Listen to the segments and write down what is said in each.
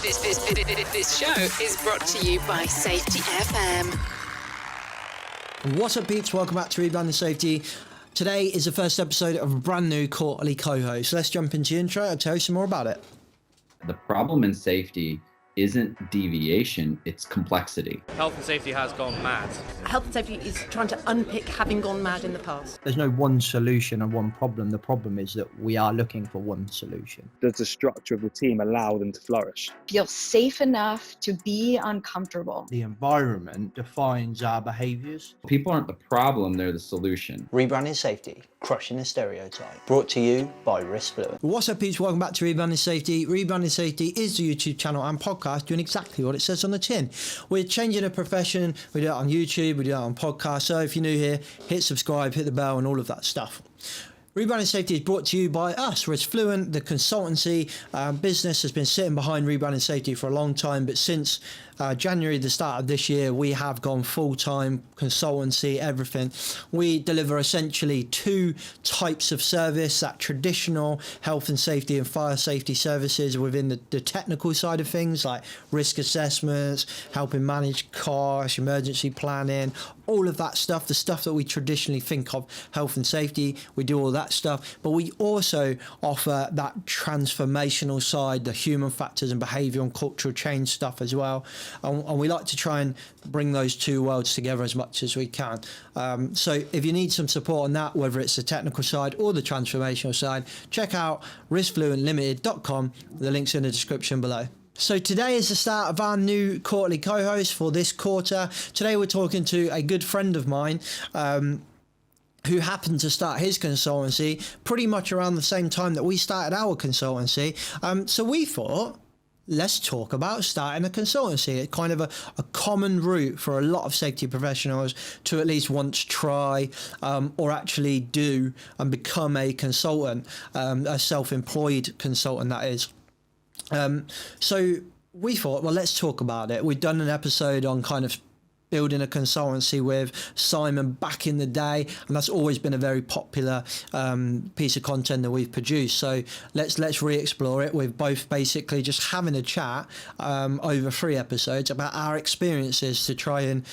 This show is brought to you by Safety FM. What's up, peeps? Welcome back to Rebranding Safety. Today is the first episode of a brand new quarterly co-host. Let's jump into the intro and tell you some more about it. The problem in safety isn't deviation, it's complexity. Health and safety has gone mad. Health and safety is trying to unpick having gone mad in the past. There's no one solution and one problem. The problem is that we are looking for one solution. Does the structure of the team allow them to flourish? Feel safe enough to be uncomfortable. The environment defines our behaviours. People aren't the problem, they're the solution. Rebranding Safety, crushing the stereotype. Brought to you by Fluctuation. What's up, peeps? Welcome back to Rebranding Safety. Rebranding Safety is the YouTube channel and podcast doing exactly what it says on the tin. We're changing the profession. We do it on YouTube, we do it on podcasts. So if you're new here, hit subscribe, hit the bell and all of that stuff. Rebranding Safety is brought to you by us, Fluctuation, the consultancy business has been sitting behind Rebranding Safety for a long time, but since January, the start of this year, we have gone full-time consultancy, everything. We deliver essentially two types of service, that traditional health and safety and fire safety services within the technical side of things, like risk assessments, helping manage costs, emergency planning, all of that stuff, the stuff that we traditionally think of health and safety. We do all that stuff, but we also offer that transformational side, the human factors and behavior and cultural change stuff as well. And we like to try and bring those two worlds together as much as we can. So if you need some support on that, whether it's the technical side or the transformational side, check out riskfluentlimited.com. The link's in the description below. So today is the start of our new quarterly co-host for this quarter. Today we're talking to a good friend of mine who happened to start his consultancy pretty much around the same time that we started our consultancy. So we thought, let's talk about starting a consultancy. It's kind of a common route for a lot of safety professionals to at least once try or actually do and become a consultant, a self-employed consultant, that is. So we thought, well, let's talk about it. We've done an episode on kind of building a consultancy with Simon back in the day, and that's always been a very popular piece of content that we've produced. So let's re-explore it with both basically just having a chat over 3 episodes about our experiences to try and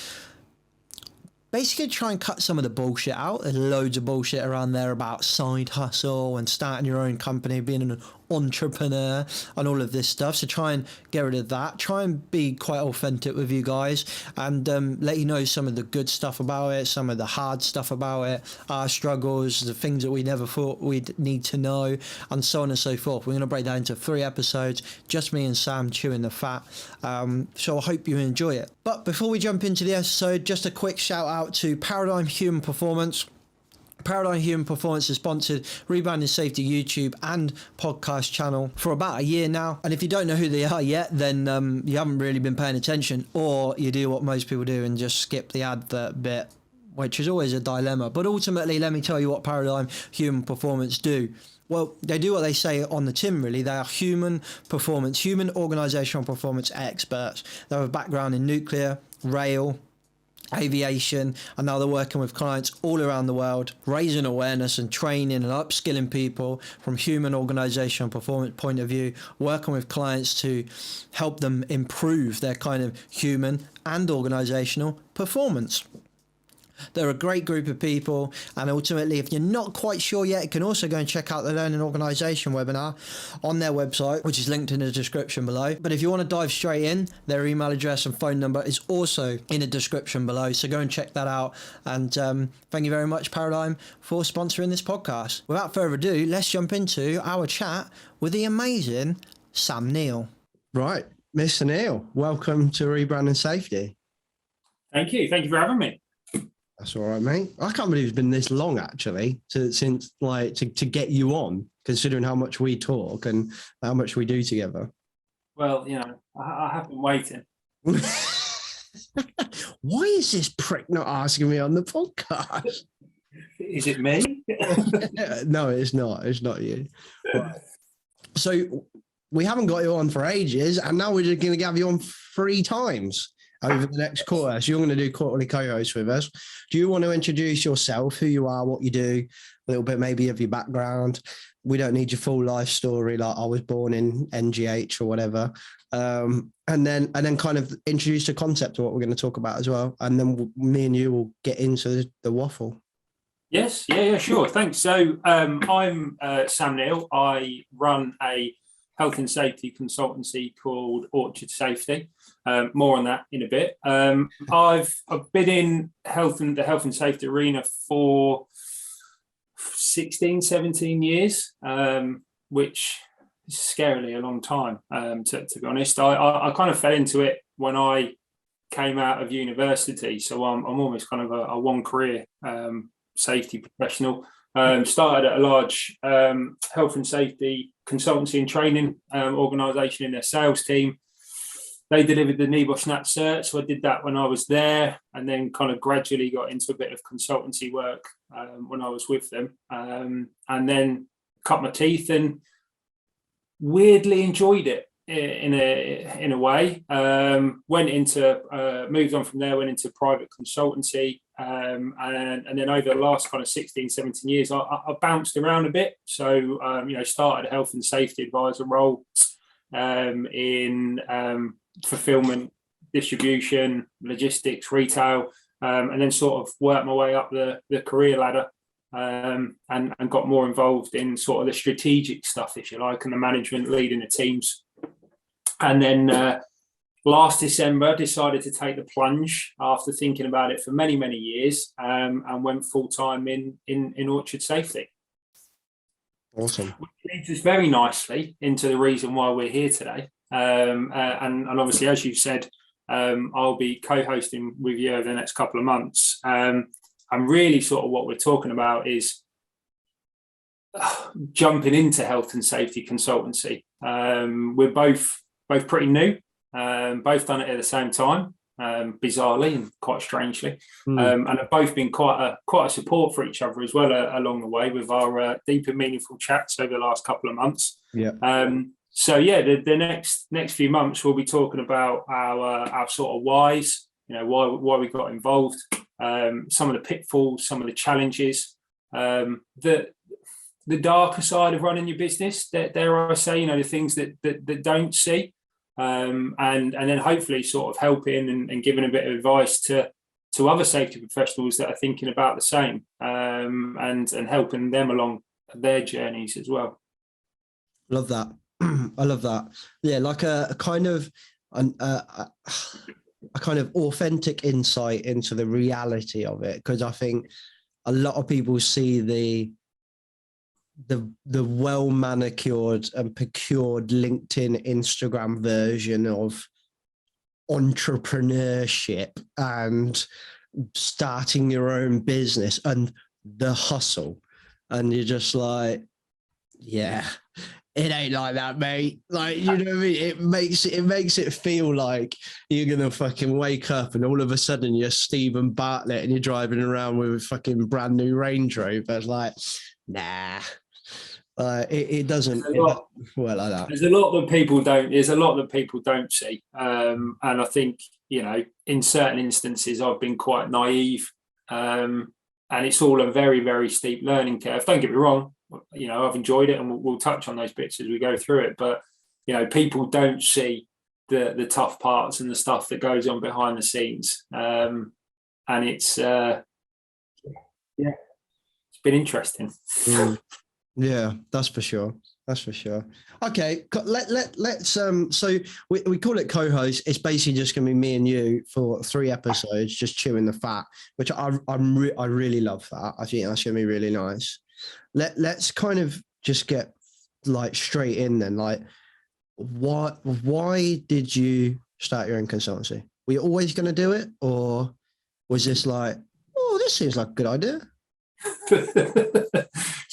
cut some of the bullshit out. There's loads of bullshit around there about side hustle and starting your own company, being an entrepreneur and all of this stuff. So try and get rid of that. Try and be quite authentic with you guys and let you know some of the good stuff about it, some of the hard stuff about it, our struggles, the things that we never thought we'd need to know, and so on and so forth. We're going to break that into 3 episodes, just me and Sam chewing the fat. So I hope you enjoy it. But before we jump into the episode, just a quick shout out to Paradigm Human Performance. Paradigm Human Performance has sponsored Rebranding Safety YouTube and podcast channel for about a year now. And if you don't know who they are yet, then you haven't really been paying attention, or you do what most people do and just skip the advert bit, which is always a dilemma. But ultimately, let me tell you what Paradigm Human Performance do. Well, they do what they say on the tin, really. They are human organisational performance experts. They have a background in nuclear, rail, aviation, and now they're working with clients all around the world, raising awareness and training and upskilling people from human organizational performance point of view, working with clients to help them improve their kind of human and organizational performance. They're a great group of people, and ultimately, if you're not quite sure yet, you can also go and check out the Learning Organisation webinar on their website, which is linked in the description below. But if you want to dive straight in, their email address and phone number is also in the description below, so go and check that out. And thank you very much, Paradigm, for sponsoring this podcast. Without further ado, let's jump into our chat with the amazing Sam Neal. Right, Mr. Neal, welcome to Rebranding Safety. Thank you for having me. That's all right, mate. I can't believe it's been this long, actually, to get you on, considering how much we talk and how much we do together. Well, I have been waiting. Why is this prick not asking me on the podcast? Is it me? No, it's not. It's not you. Right. So we haven't got you on for ages, and now we're just going to have you on 3 times. over the next quarter. So you're going to do quarterly co-host with us. Do you want to introduce yourself, who you are, what you do, a little bit maybe of your background? We don't need your full life story, like I was born in NGH or whatever. And then kind of introduce the concept of what we're going to talk about as well. And then me and you will get into the waffle. Yes, yeah, sure. Thanks. So I'm Sam Neal. I run a health and safety consultancy called Orchard Safety. More on that in a bit. I've been in the health and safety arena for 16, 17 years, which is scarily a long time, to be honest. I kind of fell into it when I came out of university. So I'm almost kind of a one career safety professional. Started at a large health and safety consultancy and training organisation in their sales team. They delivered the NEBOSH SNAP cert, so I did that when I was there, and then kind of gradually got into a bit of consultancy work when I was with them, and then cut my teeth and weirdly enjoyed it in a way. Moved on from there, went into private consultancy, and then over the last kind of 16, 17 years, I bounced around a bit. So, started a health and safety advisor role in fulfillment, distribution, logistics, retail, and then sort of worked my way up the career ladder, and got more involved in sort of the strategic stuff, if you like, and the management, leading the teams. And then last December, decided to take the plunge after thinking about it for many, many years, and went full-time in Orchard Safety. Awesome. Which leads us very nicely into the reason why we're here today. And obviously, as you said, I'll be co-hosting with you over the next couple of months. And really sort of what we're talking about is jumping into health and safety consultancy. We're both pretty new, both done it at the same time, bizarrely and quite strangely, and have both been quite a support for each other as well along the way with our deep and meaningful chats over the last couple of months. Yeah. So yeah, the next few months we'll be talking about our sort of whys, why we got involved, some of the pitfalls, some of the challenges, the darker side of running your business. Dare I say, the things that don't see. And then hopefully sort of helping and giving a bit of advice to other safety professionals that are thinking about the same, and helping them along their journeys as well. Love that. I love that. Yeah, like a kind of authentic insight into the reality of it, because I think a lot of people see the well manicured and procured LinkedIn, Instagram version of entrepreneurship and starting your own business and the hustle, and you're just like, yeah, it ain't like that, mate. Like, you know what I mean? It makes it feel like you're gonna fucking wake up and all of a sudden you're Stephen Bartlett and you're driving around with a fucking brand new Range Rover. It's like, nah. It doesn't well like that. There's a lot that people don't see, and I think in certain instances I've been quite naive, and it's all a very, very steep learning curve. Don't get me wrong, I've enjoyed it, and we'll touch on those bits as we go through it. But people don't see the tough parts and the stuff that goes on behind the scenes, and it's it's been interesting. Yeah, that's for sure. Okay, let's so we call it co-host. It's basically just gonna be me and you for 3 episodes, just chewing the fat, which I really love that. I think that's gonna be really nice. Let's kind of just get like straight in then. Like, why did you start your own consultancy? Were you always gonna do it, or was this like, oh, this seems like a good idea?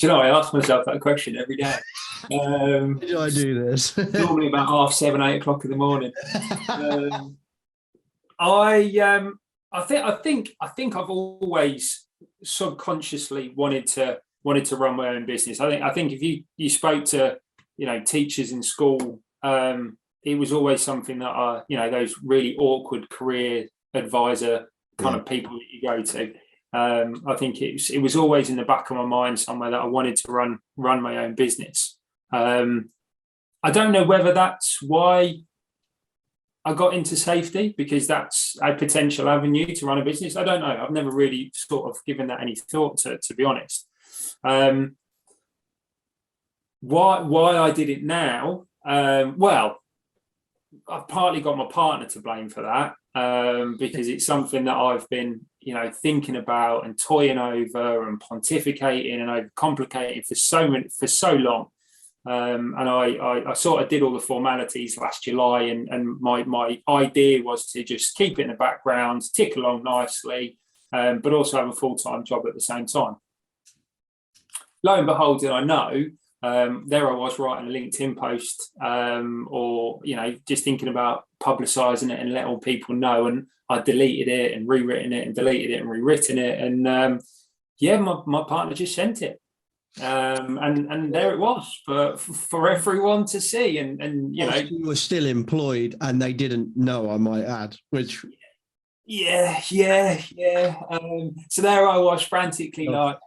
I ask myself that question every day. Did I do this? Normally about 7:30, 8 o'clock in the morning. I think I've always subconsciously wanted to run my own business. I think if you spoke to teachers in school, it was always something that those really awkward career advisor kind of people that you go to. I think it was always in the back of my mind somewhere that I wanted to run my own business. I don't know whether that's why I got into safety, because that's a potential avenue to run a business. I don't know. I've never really sort of given that any thought, to be honest. Why I did it now? Well, I've partly got my partner to blame for that, because it's something that I've been, thinking about and toying over and pontificating and overcomplicating for so long. And I sort of did all the formalities last July, and my idea was to just keep it in the background, tick along nicely, but also have a full-time job at the same time. Lo and behold, did I know, there I was writing a LinkedIn post, or just thinking about publicising it and letting all people know, and I deleted it and rewritten it and deleted it and rewritten it, and my partner just sent it. And there it was for everyone to see, and you were still employed and they didn't know, I might add, which yeah. So there I was, frantically like,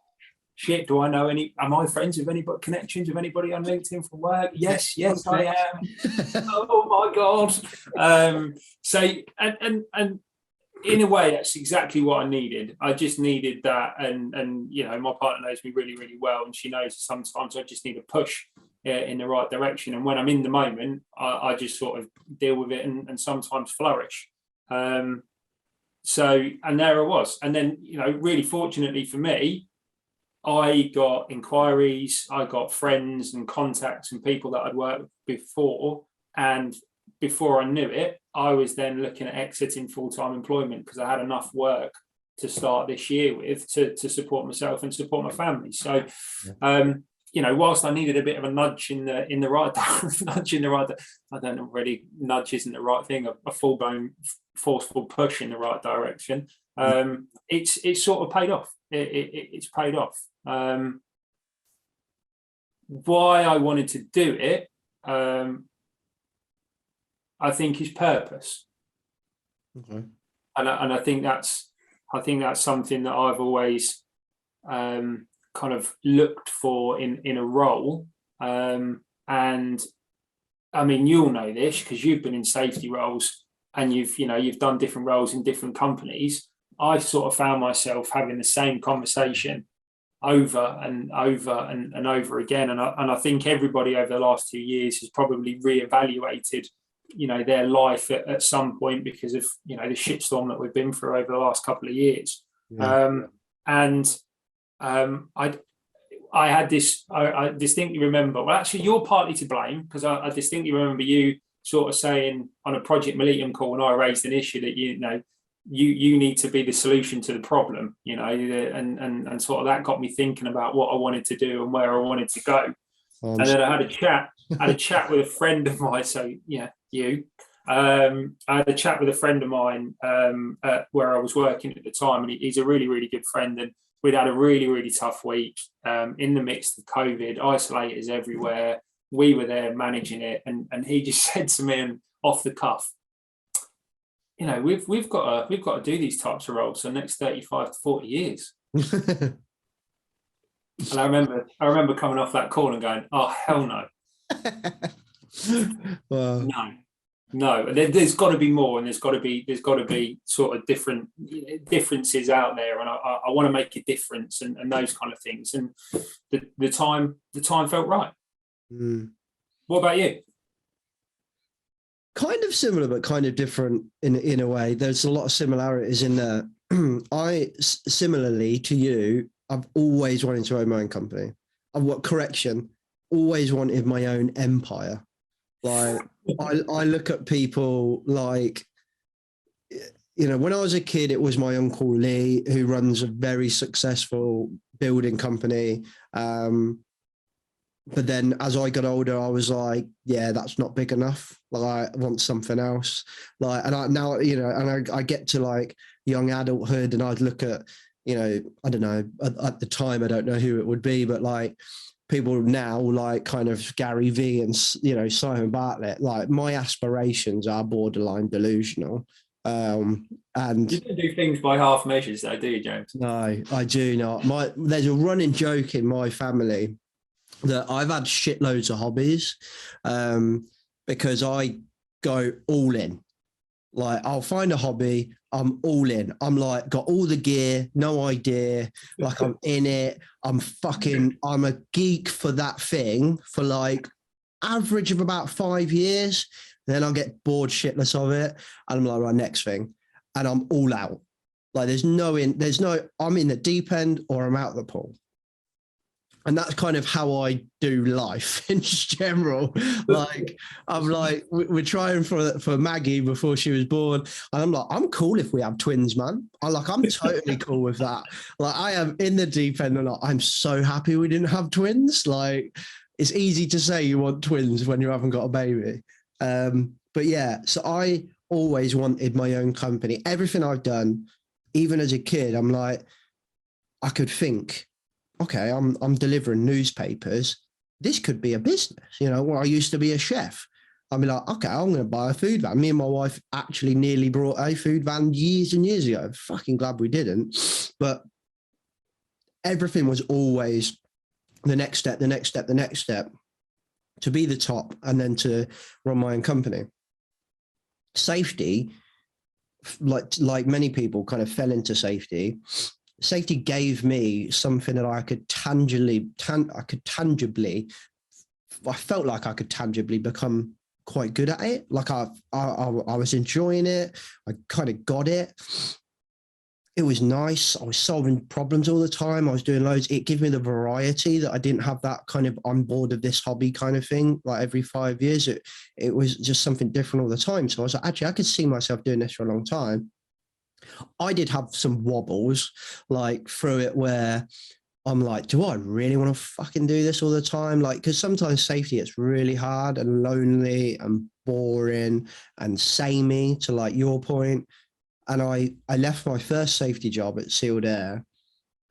shit, do I know am I friends with anybody, connections with anybody on LinkedIn from work? Yes, I am. Oh my God. So and in a way, that's exactly what I needed. I just needed that, and my partner knows me really, really well, and she knows sometimes I just need a push in the right direction. And when I'm in the moment, I just sort of deal with it and sometimes flourish. So, and there I was, and then really fortunately for me, I got inquiries, I got friends and contacts and people that I'd worked with before, and before I knew it, I was then looking at exiting full-time employment, because I had enough work to start this year with to support myself and support my family. So, whilst I needed a bit of a nudge in the right nudge in the right, I don't know, really, nudge isn't the right thing, a full-blown forceful push in the right direction. It's sort of paid off. It's paid off. Why I wanted to do it, I think, is purpose. Okay. And I think that's something that I've always kind of looked for in a role. And I mean, you'll know this because you've been in safety roles and you've done different roles in different companies. I sort of found myself having the same conversation over and over and over again. And I think everybody over the last 2 years has probably reevaluated their life at some point, because of the shitstorm that we've been through over the last couple of years. I had this, I distinctly remember, well, actually you're partly to blame, because I distinctly remember you sort of saying on a Project Mollitiam call, when I raised an issue, that you need to be the solution to the problem, and sort of that got me thinking about what I wanted to do and where I wanted to go. And then I had a chat with a friend of mine. So I had a chat with a friend of mine where I was working at the time, and he's a really, really good friend. And we'd had a really, really tough week in the midst of COVID, isolators everywhere. We were there managing it, and he just said to me, and off the cuff, we've got to do these types of roles for the next 35 to 40 years. And I remember coming off that call and going, oh, hell no. Wow. No. There's got to be more, and there's got to be sort of different differences out there, and I want to make a difference, and those kind of things. And the time felt right. What about you? Kind of similar, but kind of different in a way. There's a lot of similarities in there. Similarly to you, I've always wanted to own my own company. Always wanted my own empire. Like I look at people like, when I was a kid, it was my Uncle Lee, who runs a very successful building company. But then as I got older, I was like, yeah, that's not big enough. Like I want something else. Like, and I get to like young adulthood, and I'd look at, I don't know, at the time, I don't know who it would be, but like people now like kind of Gary Vee and, you know, Simon Bartlett, like my aspirations are borderline delusional. And you don't do things by half measures, though, do you, James? no, I do not. There's a running joke in my family that I've had shitloads of hobbies, because I go all in. Like, I'll find a hobby, I'm all in. I'm like, got all the gear, no idea. Like, I'm in it. I'm a geek for that thing for like average of about 5 years. Then I'll get bored shitless of it. And I'm like, right, next thing. And I'm all out. Like, I'm in the deep end or I'm out of the pool. And that's kind of how I do life in general. Like, I'm like, we're trying for Maggie before she was born. And I'm like, I'm cool if we have twins, man. I'm totally cool with that. Like, I am in the deep end or not. I'm so happy we didn't have twins. Like, it's easy to say you want twins when you haven't got a baby. But yeah, so I always wanted my own company. Everything I've done, even as a kid, I'm like, I could think, okay, I'm delivering newspapers. This could be a business. You know, well, I used to be a chef. I'd be like, okay, I'm going to buy a food van. Me and my wife actually nearly brought a food van years and years ago. Fucking glad we didn't. But everything was always the next step, the next step, the next step, to be the top and then to run my own company. Safety, like many people, kind of fell into safety. Safety gave me something that I felt like I could tangibly become quite good at it. Like I was enjoying it. I kind of got it. It was nice. I was solving problems all the time. I was doing loads. It gave me the variety that I didn't have, that kind of on board of this hobby kind of thing. Like every 5 years, it was just something different all the time. So I was like, actually, I could see myself doing this for a long time. I did have some wobbles like through it where I'm like, do I really want to fucking do this all the time? Like, because sometimes safety, it's really hard and lonely and boring and samey, to like your point. And I left my first safety job at Sealed Air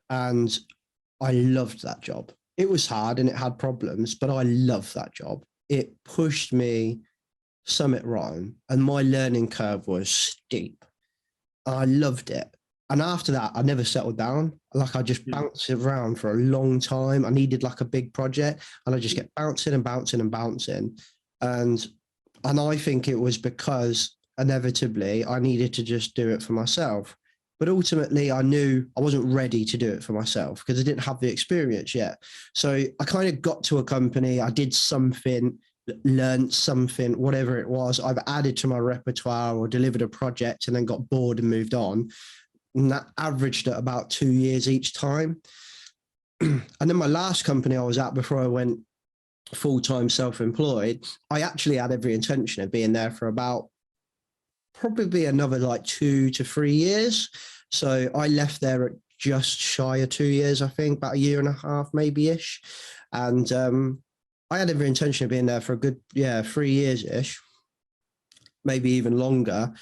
and I loved that job. It was hard and it had problems, but I loved that job. It pushed me summit Rome and my learning curve was steep. I loved it. And after that, I never settled down. Like, I just bounced around for a long time. I needed like a big project and I just kept bouncing and bouncing and bouncing. And I think it was because inevitably I needed to just do it for myself. But ultimately I knew I wasn't ready to do it for myself because I didn't have the experience yet. So I kind of got to a company, I did something, learned something, whatever it was. I've added to my repertoire or delivered a project and then got bored and moved on. And that averaged at about 2 years each time. And then my last company I was at before I went full-time self-employed, I actually had every intention of being there for about probably another like 2 to 3 years. So I left there at just shy of 2 years, I think, about 1.5 years, maybe-ish. And I had every intention of being there for a good, 3 years-ish, maybe even longer,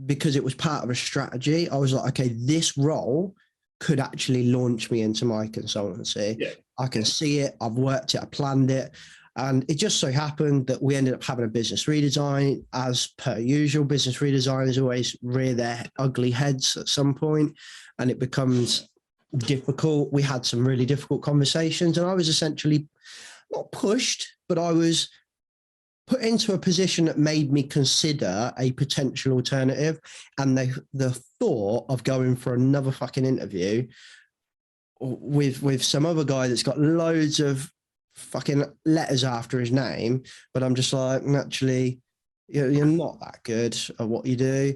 because it was part of a strategy. I was like, okay, this role could actually launch me into my consultancy. Yeah. I can see it. I've worked it. I planned it. And it just so happened that we ended up having a business redesign. As per usual, business redesigners always rear their ugly heads at some point, and it becomes difficult. We had some really difficult conversations, and I was essentially not pushed, but I was put into a position that made me consider a potential alternative. And the thought of going for another fucking interview with some other guy that's got loads of fucking letters after his name, but I'm just like, naturally, you're not that good at what you do.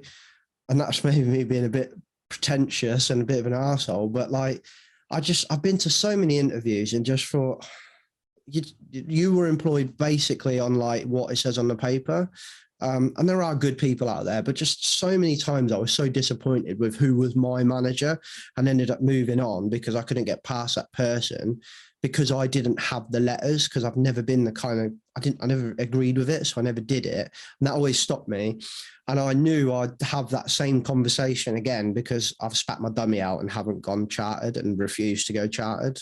And that's maybe me being a bit pretentious and a bit of an arsehole, but like, I've been to so many interviews and just thought, you were employed basically on like what it says on the paper. And there are good people out there, but just so many times I was so disappointed with who was my manager and ended up moving on because I couldn't get past that person because I didn't have the letters, because I've never been the kind of, I never agreed with it. So I never did it. And that always stopped me. And I knew I'd have that same conversation again because I've spat my dummy out and haven't gone chartered and refused to go chartered.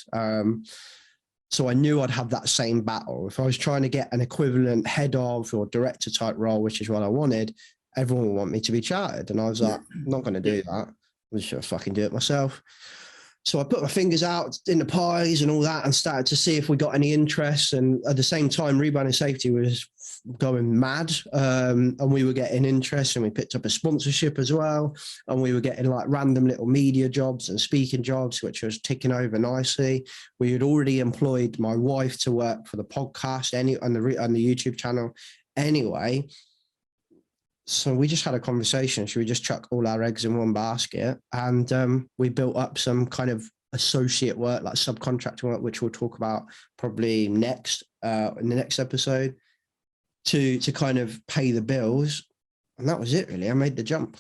So I knew I'd have that same battle. If I was trying to get an equivalent head of or director type role, which is what I wanted, everyone would want me to be chartered. And I was like, I'm not going to do that. I'm just going to fucking do it myself. So I put my fingers out in the pies and all that and started to see if we got any interest. And at the same time, Rebranding Safety was going mad, and we were getting interest, and we picked up a sponsorship as well. And we were getting like random little media jobs and speaking jobs, which was ticking over nicely. We had already employed my wife to work for the podcast on the YouTube channel anyway. So we just had a conversation. Should we just chuck all our eggs in one basket? And we built up some kind of associate work, like subcontractor work, which we'll talk about probably next in the next episode, to kind of pay the bills. And that was it, really. I made the jump.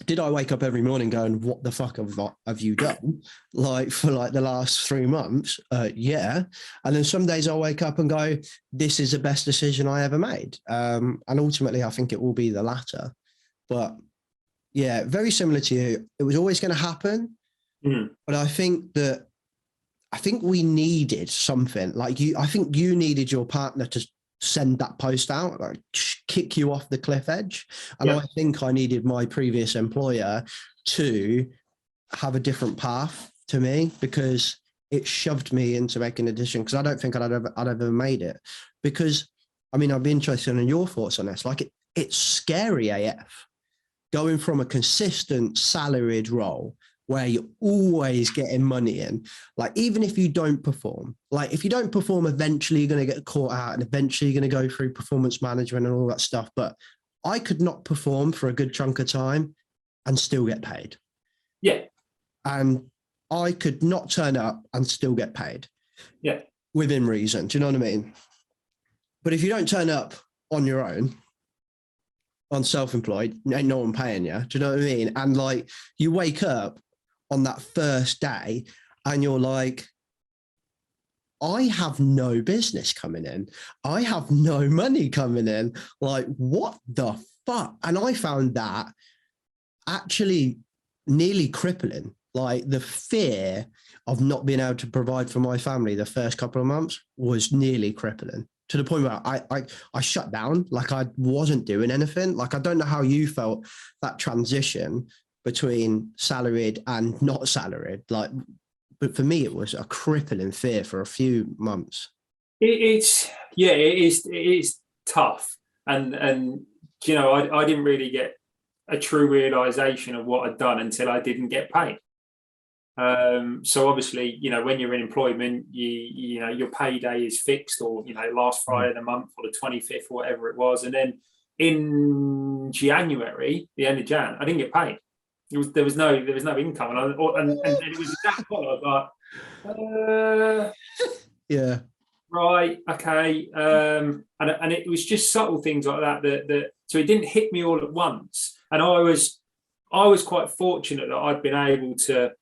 Did I wake up every morning going, what the fuck have you done? Like for like the last 3 months? Yeah. And then some days I'll wake up and go, this is the best decision I ever made. And ultimately, I think it will be the latter. But yeah, very similar to you. It was always going to happen. But I think we needed something like I think you needed your partner to send that post out, like kick you off the cliff edge. And I think I needed my previous employer to have a different path to me, because it shoved me into making a decision, because I don't think I'd ever made it. Because I mean, I'd be interested in your thoughts on this. Like it's scary AF going from a consistent salaried role where you're always getting money in. Like, even if you don't perform, like if you don't perform, eventually you're going to get caught out and eventually you're going to go through performance management and all that stuff. But I could not perform for a good chunk of time and still get paid. Yeah. And I could not turn up and still get paid. Yeah. Within reason. Do you know what I mean? But if you don't turn up on your own, on self-employed, ain't no one paying you. Do you know what I mean? And like you wake up on that first day and you're like, I have no business coming in. I have no money coming in. Like, what the fuck? And I found that actually nearly crippling. Like the fear of not being able to provide for my family the first couple of months was nearly crippling, to the point where I shut down. Like I wasn't doing anything. Like, I don't know how you felt that transition between salaried and not salaried. Like, but for me, it was a crippling fear for a few months. It is tough. And you know, I didn't really get a true realization of what I'd done until I didn't get paid. So obviously, you know, when you're in employment, you know, your payday is fixed, or, you know, last Friday of the month or the 25th or whatever it was. And then in January, the end of Jan, I didn't get paid. There was no income. And it was at that point I was like, yeah. Right, okay. And it was just subtle things like that so it didn't hit me all at once. And I was quite fortunate that I'd been able to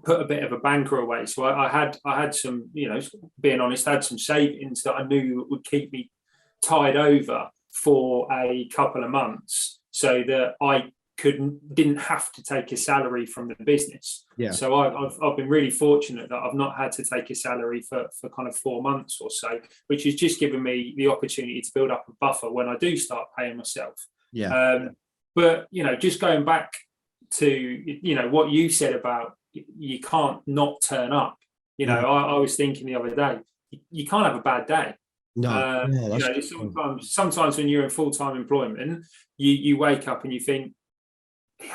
put a bit of a banker away. So I had some, you know, being honest, I had some savings that I knew would keep me tied over for a couple of months, so that I didn't have to take a salary from the business. Yeah. So I've been really fortunate that I've not had to take a salary for kind of 4 months or so, which has just given me the opportunity to build up a buffer when I do start paying myself. Yeah. But, you know, just going back to, you know, what you said about you can't not turn up. You know, I was thinking the other day, you can't have a bad day. No. You know, sometimes when you're in full-time employment, you wake up and you think,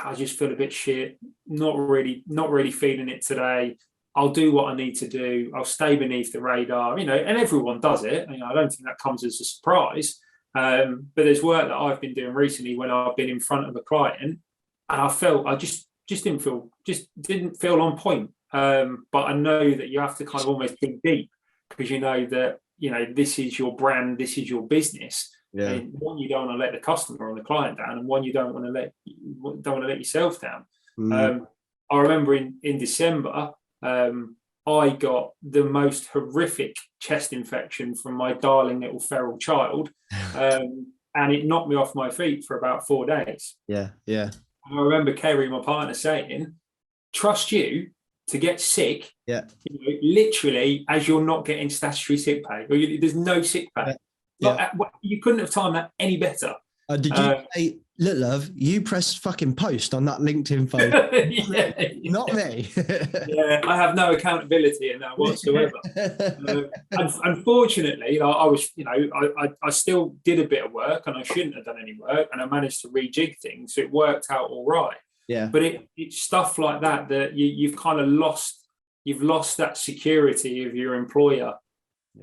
I just feel a bit shit, not really feeling it today. I'll do what I need to do. I'll stay beneath the radar, you know, and everyone does it. You know, I don't think that comes as a surprise. But there's work that I've been doing recently when I've been in front of a client and I just didn't feel on point. But I know that you have to kind of almost dig deep, because you know that, you know, this is your brand, this is your business. Yeah. And one, you don't want to let the customer or the client down, and one, you don't want to let yourself down. I remember in December, I got the most horrific chest infection from my darling little feral child, and it knocked me off my feet for about 4 days. Yeah. And I remember Kerry, my partner, saying, "Trust you to get sick, Yeah. literally as you're not getting statutory sick pay, or there's no sick pay. Yeah. You couldn't have timed that any better. Did you say, look, love, you press fucking post on that LinkedIn post? Not me. Yeah, I have no accountability in that whatsoever. Unfortunately, I was, I still did a bit of work, and I shouldn't have done any work, and I managed to rejig things, so it worked out all right. Yeah. But it's stuff like that you've kind of lost. You've lost that security of your employer,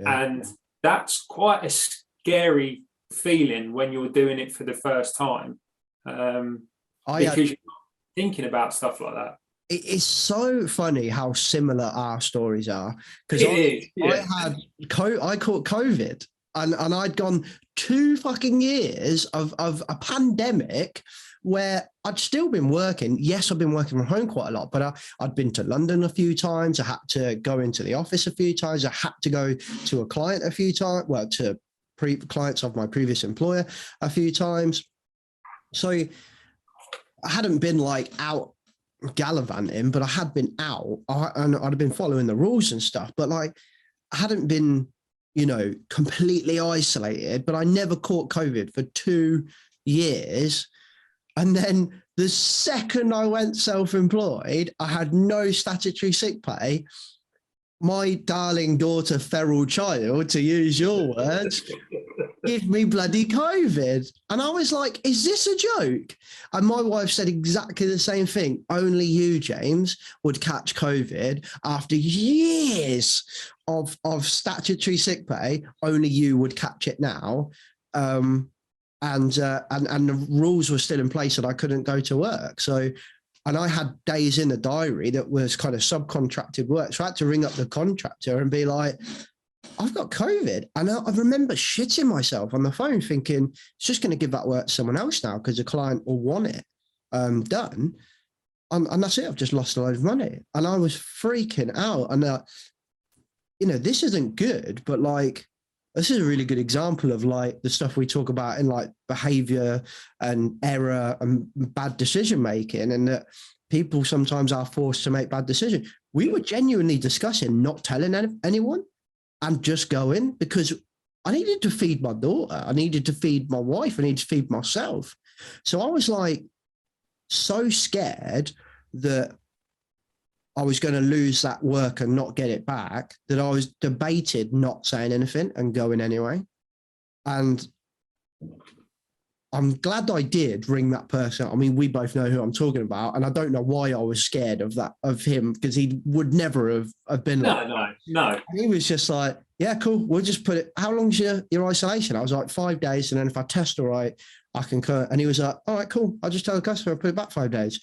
and that's quite a scary feeling when you're doing it for the first time, because you're thinking about stuff like that. It's so funny how similar our stories are, because I caught COVID, and I'd gone 2 fucking years of a pandemic where I'd still been working. Yes, I've been working from home quite a lot, but I'd been to London a few times. I had to go into the office a few times. I had to go to a client a few times, well, to clients of my previous employer a few times. So I hadn't been like out gallivanting, but I had been out, and I'd been following the rules and stuff, but like I hadn't been, completely isolated, but I never caught COVID for 2 years. And then the second I went self-employed, I had no statutory sick pay. My darling daughter, feral child, to use your words, give me bloody COVID. And I was like, is this a joke? And my wife said exactly the same thing. Only you, James, would catch COVID after years of statutory sick pay. Only you would catch it now. And the rules were still in place, and I couldn't go to work. So, and I had days in the diary that was kind of subcontracted work. So I had to ring up the contractor and be like, I've got COVID. And I remember shitting myself on the phone thinking, it's just going to give that work to someone else now because the client will want it done. And that's it. I've just lost a load of money. And I was freaking out. And, this isn't good, but like, this is a really good example of like the stuff we talk about in like behavior and error and bad decision making, and that people sometimes are forced to make bad decisions. We were genuinely discussing not telling anyone and just going, because I needed to feed my daughter. I needed to feed my wife. I needed to feed myself. So I was like so scared that I was going to lose that work and not get it back, that I was debated not saying anything and going anyway. And I'm glad I did ring that person. I mean, we both know who I'm talking about, and I don't know why I was scared of him, because he would never have been like, no. He was just like, yeah, cool. We'll just put it. How long's your isolation? I was like 5 days, and then if I test all right, I can cut. And he was like, all right, cool. I'll just tell the customer I'll put it back 5 days.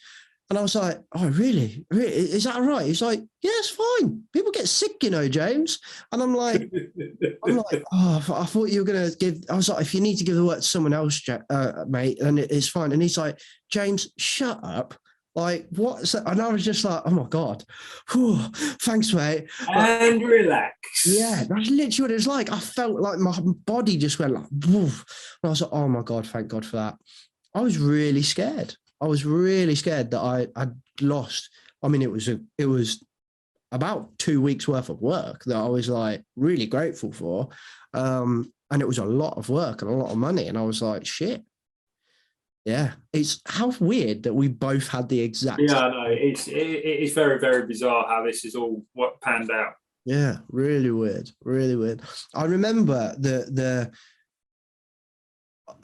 And I was like, oh, really? Is that all right? He's like, yeah, it's fine. People get sick, James. And I'm like, oh, I thought you were going to give, I was like, if you need to give the work to someone else, mate, then it's fine. And he's like, James, shut up. Like, what's that? And I was just like, oh my God. Whew, thanks, mate. And relax. Yeah, that's literally what it was like. I felt like my body just went like, woof. And I was like, oh my God, thank God for that. I was really scared. I was really scared that I'd lost. I mean, it was about 2 weeks worth of work that I was like really grateful for. And it was a lot of work and a lot of money. And I was like, shit. Yeah. It's how weird that we both had the exact. Yeah, I know. It's very, very bizarre how this is all what panned out. Yeah. Really weird. Really weird. I remember the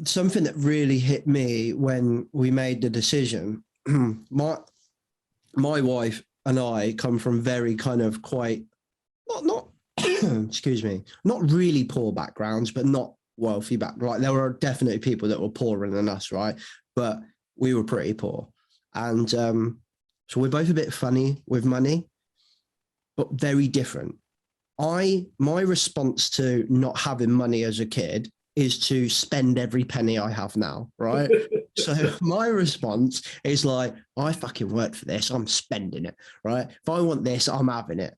something that really hit me when we made the decision. my wife and I come from very kind of quite not excuse me, not really poor backgrounds, but not wealthy backgrounds. Like, there were definitely people that were poorer than us, right? But we were pretty poor. And so we're both a bit funny with money, but very different. My response to not having money as a kid is to spend every penny I have now, right? So my response is like, I fucking worked for this, I'm spending it, right? If I want this, I'm having it.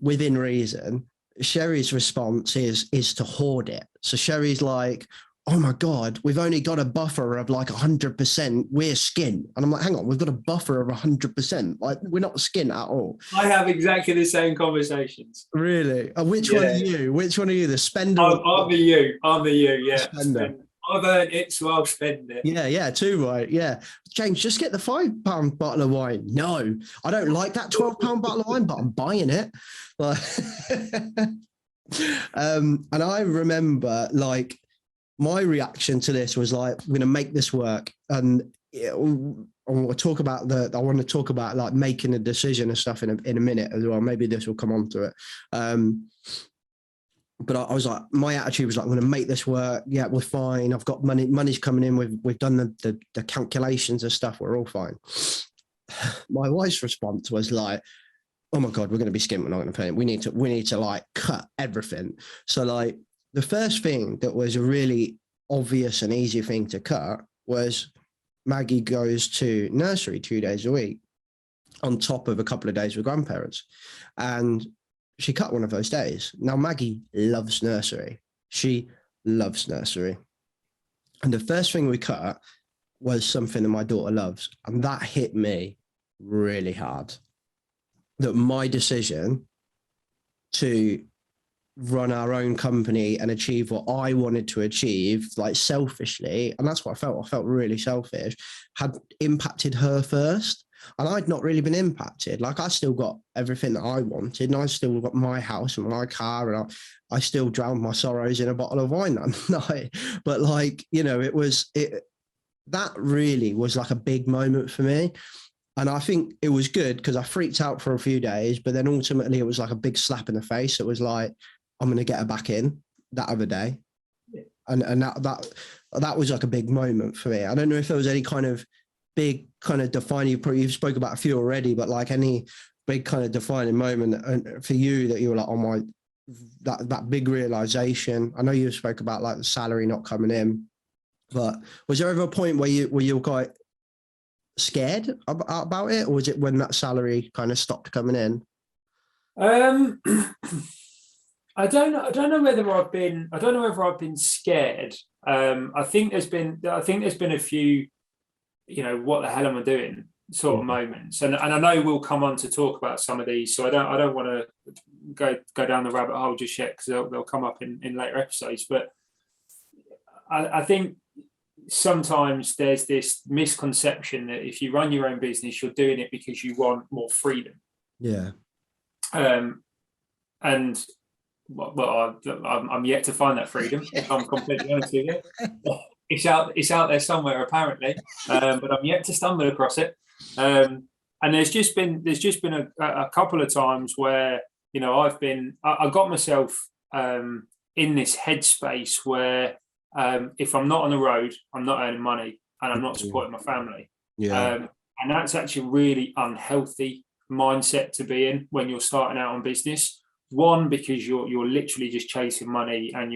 Within reason. Sherry's response is to hoard it. So Sherry's like, oh my God, we've only got a buffer of like 100%. We're skin. And I'm like, hang on, we've got a buffer of 100%. Like, we're not skin at all. I have exactly the same conversations. Really? Which one are you? Which one are you? The spender? I'm the you. I'm the you, yeah. Spender. I've earned it, so I'll spend it. Yeah, too right. Yeah. James, just get the £5 bottle of wine. No, I don't like that £12 bottle of wine, but I'm buying it. Like, and I remember like my reaction to this was like, we're going to make this work. And I want to talk about like making a decision and stuff in a minute as well. Maybe this will come on to it. But I was like, my attitude was like, I'm going to make this work. Yeah, we're fine. I've got money. Money's coming in. We've done the calculations and stuff. We're all fine. My wife's response was like, oh my God, we're going to be skint. We're not going to pay it. We need to like cut everything. So like the first thing that was a really obvious and easy thing to cut was Maggie goes to nursery 2 days a week on top of a couple of days with grandparents. And she cut one of those days. Now, Maggie loves nursery. She loves nursery. And the first thing we cut was something that my daughter loves. And that hit me really hard. That my decision to run our own company and achieve what I wanted to achieve, like selfishly, and that's what I felt really selfish, had impacted her first. And I'd not really been impacted. Like I still got everything that I wanted, and I still got my house and my car, and I still drowned my sorrows in a bottle of wine that night. But like, you know, that really was like a big moment for me. And I think it was good because I freaked out for a few days, but then ultimately it was like a big slap in the face. It was like, I'm going to get her back in that other day. And that was like a big moment for me. I don't know if there was any kind of big kind of defining, you've spoke about a few already, but like any big kind of defining moment for you that you were like, oh my, that big realization. I know you spoke about like the salary not coming in, but was there ever a point where you were quite scared about it, or was it when that salary kind of stopped coming in? I don't know whether I've been scared. I think there's been a few, you know, what the hell am I doing sort of moments, and I know we'll come on to talk about some of these, so I don't want to go down the rabbit hole just yet, because they'll come up in later episodes. But I think sometimes there's this misconception that if you run your own business, you're doing it because you want more freedom. Yeah. And well, I'm yet to find that freedom, if I'm completely honest with you. It's out there somewhere apparently, but I'm yet to stumble across it. And there's just been a couple of times where, you know, I got myself in this headspace where if I'm not on the road, I'm not earning money and I'm not supporting my family. Yeah. And that's actually a really unhealthy mindset to be in when you're starting out on business. One, because you're literally just chasing money, and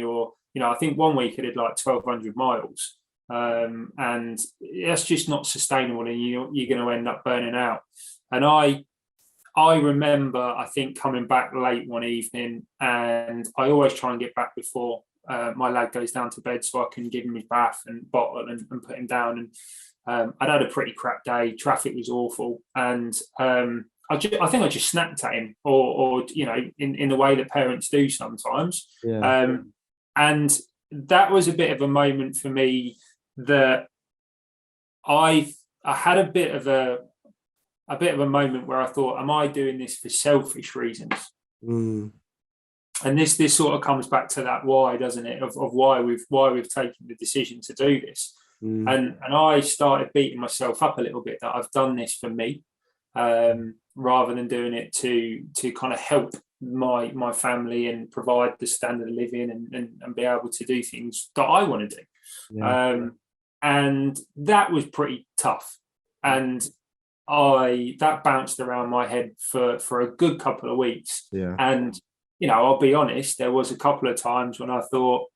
I think 1 week I did like 1,200 miles, and that's just not sustainable, and you're going to end up burning out. And I remember, I think, coming back late one evening, and I always try and get back before my lad goes down to bed so I can give him his bath and bottle and put him down. And I'd had a pretty crap day. Traffic was awful, and I think I just snapped at him, or you know, in the way that parents do sometimes. Yeah. And that was a bit of a moment for me that I had a bit of a moment where I thought, am I doing this for selfish reasons? And this sort of comes back to that why, doesn't it? Of why we've taken the decision to do this. And I started beating myself up a little bit that I've done this for me, rather than doing it to kind of help my family and provide the standard of living and be able to do things that I want to do. Yeah. And that was pretty tough. And that bounced around my head for a good couple of weeks. Yeah. And, you know, I'll be honest, there was a couple of times when I thought,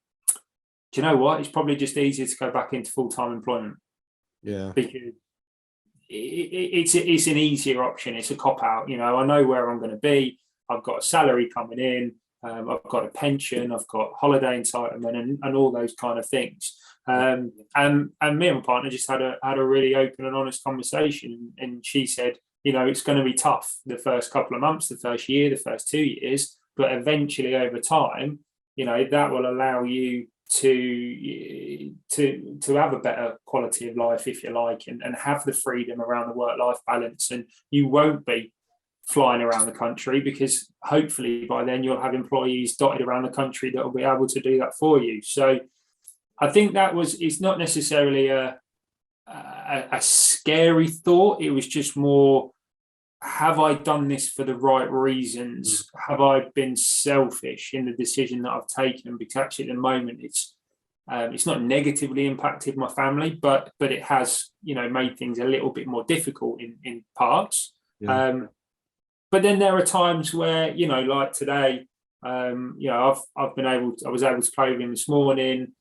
do you know what? It's probably just easier to go back into full-time employment. Yeah. Because it's an easier option. It's a cop-out. You know, I know where I'm going to be. I've got a salary coming in. I've got a pension. I've got holiday entitlement and all those kind of things. And me and my partner just had a really open and honest conversation, and she said, it's going to be tough the first couple of months, the first year, the first 2 years, but eventually over time, that will allow you to have a better quality of life, if you like, and have the freedom around the work-life balance, and you won't be flying around the country, because hopefully by then you'll have employees dotted around the country that will be able to do that for you. So I think it's not necessarily a scary thought. It was just more, have I done this for the right reasons? Have I been selfish in the decision that I've taken? Because actually at the moment it's not negatively impacted my family, but it has, made things a little bit more difficult in parts. Yeah. But then there are times where, like today, I was able to play with him this morning.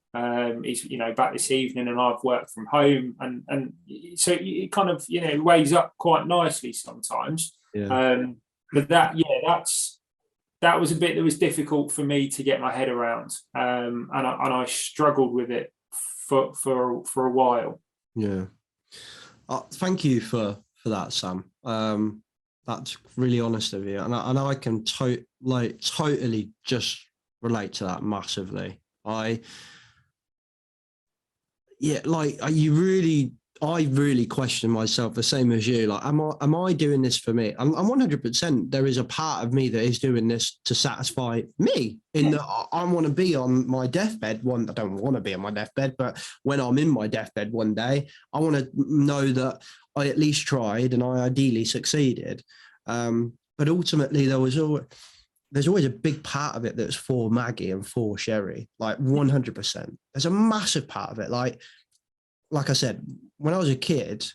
He's back this evening, and I've worked from home, and so it kind of weighs up quite nicely sometimes. Yeah. But that was a bit that was difficult for me to get my head around, and I struggled with it for a while. Yeah. Thank you for that, Sam. That's really honest of you, and I can totally just relate to that massively. I really question myself the same as you. Like, am I doing this for me? I'm 100%. There is a part of me that is doing this to satisfy me. In that I want to be on my deathbed. I don't want to be on my deathbed, but when I'm in my deathbed one day, I want to know that I at least tried and I ideally succeeded. But ultimately, there's always a big part of it that's for Maggie and for Sherry, like 100%. There's a massive part of it. Like I said, when I was a kid,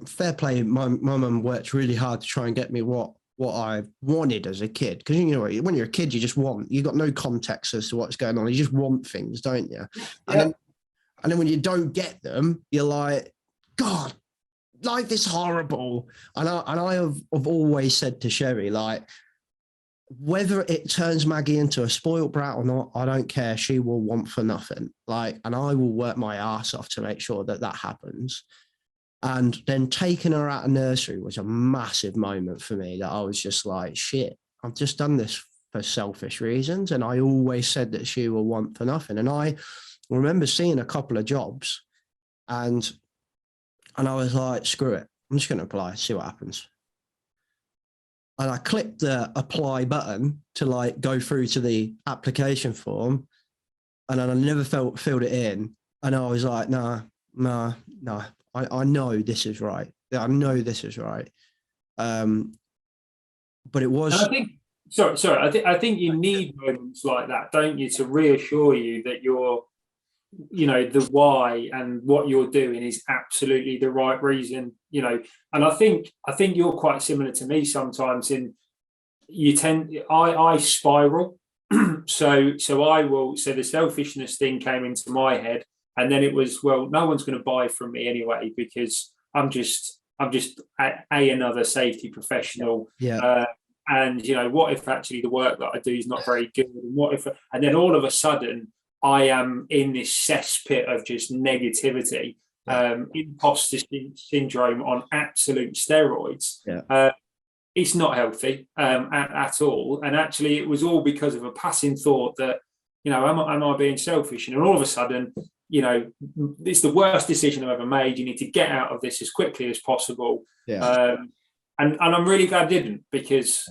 fair play, my mum worked really hard to try and get me what I wanted as a kid. Because, when you're a kid, you got no context as to what's going on. You just want things, don't you? Yeah. And then when you don't get them, you're like, God, life is horrible. And I have always said to Sherry, like, whether it turns Maggie into a spoiled brat or not, I don't care. She will want for nothing. And I will work my ass off to make sure that happens. And then taking her out of nursery was a massive moment for me, that I was just like, shit, I've just done this for selfish reasons. And I always said that she will want for nothing. And I remember seeing a couple of jobs, and I was like, screw it. I'm just going to apply, see what happens. And I clicked the apply button to go through to the application form, and then I never filled it in. And I was like, no, I know this is right. I know this is right. But it was. And I think, sorry. I think you need moments like that, don't you, to reassure you that you're, the why and what you're doing is absolutely the right reason, and I think you're quite similar to me sometimes I spiral. so the selfishness thing came into my head, and then it was, well, no one's going to buy from me anyway, because I'm just another safety professional. Yeah. And what if actually the work that I do is not very good, and then all of a sudden I am in this cesspit of just negativity, imposter syndrome on absolute steroids. Yeah. It's not healthy at all. And actually, it was all because of a passing thought that, am I being selfish? And all of a sudden, it's the worst decision I've ever made. You need to get out of this as quickly as possible. Yeah. And I'm really glad I didn't, because,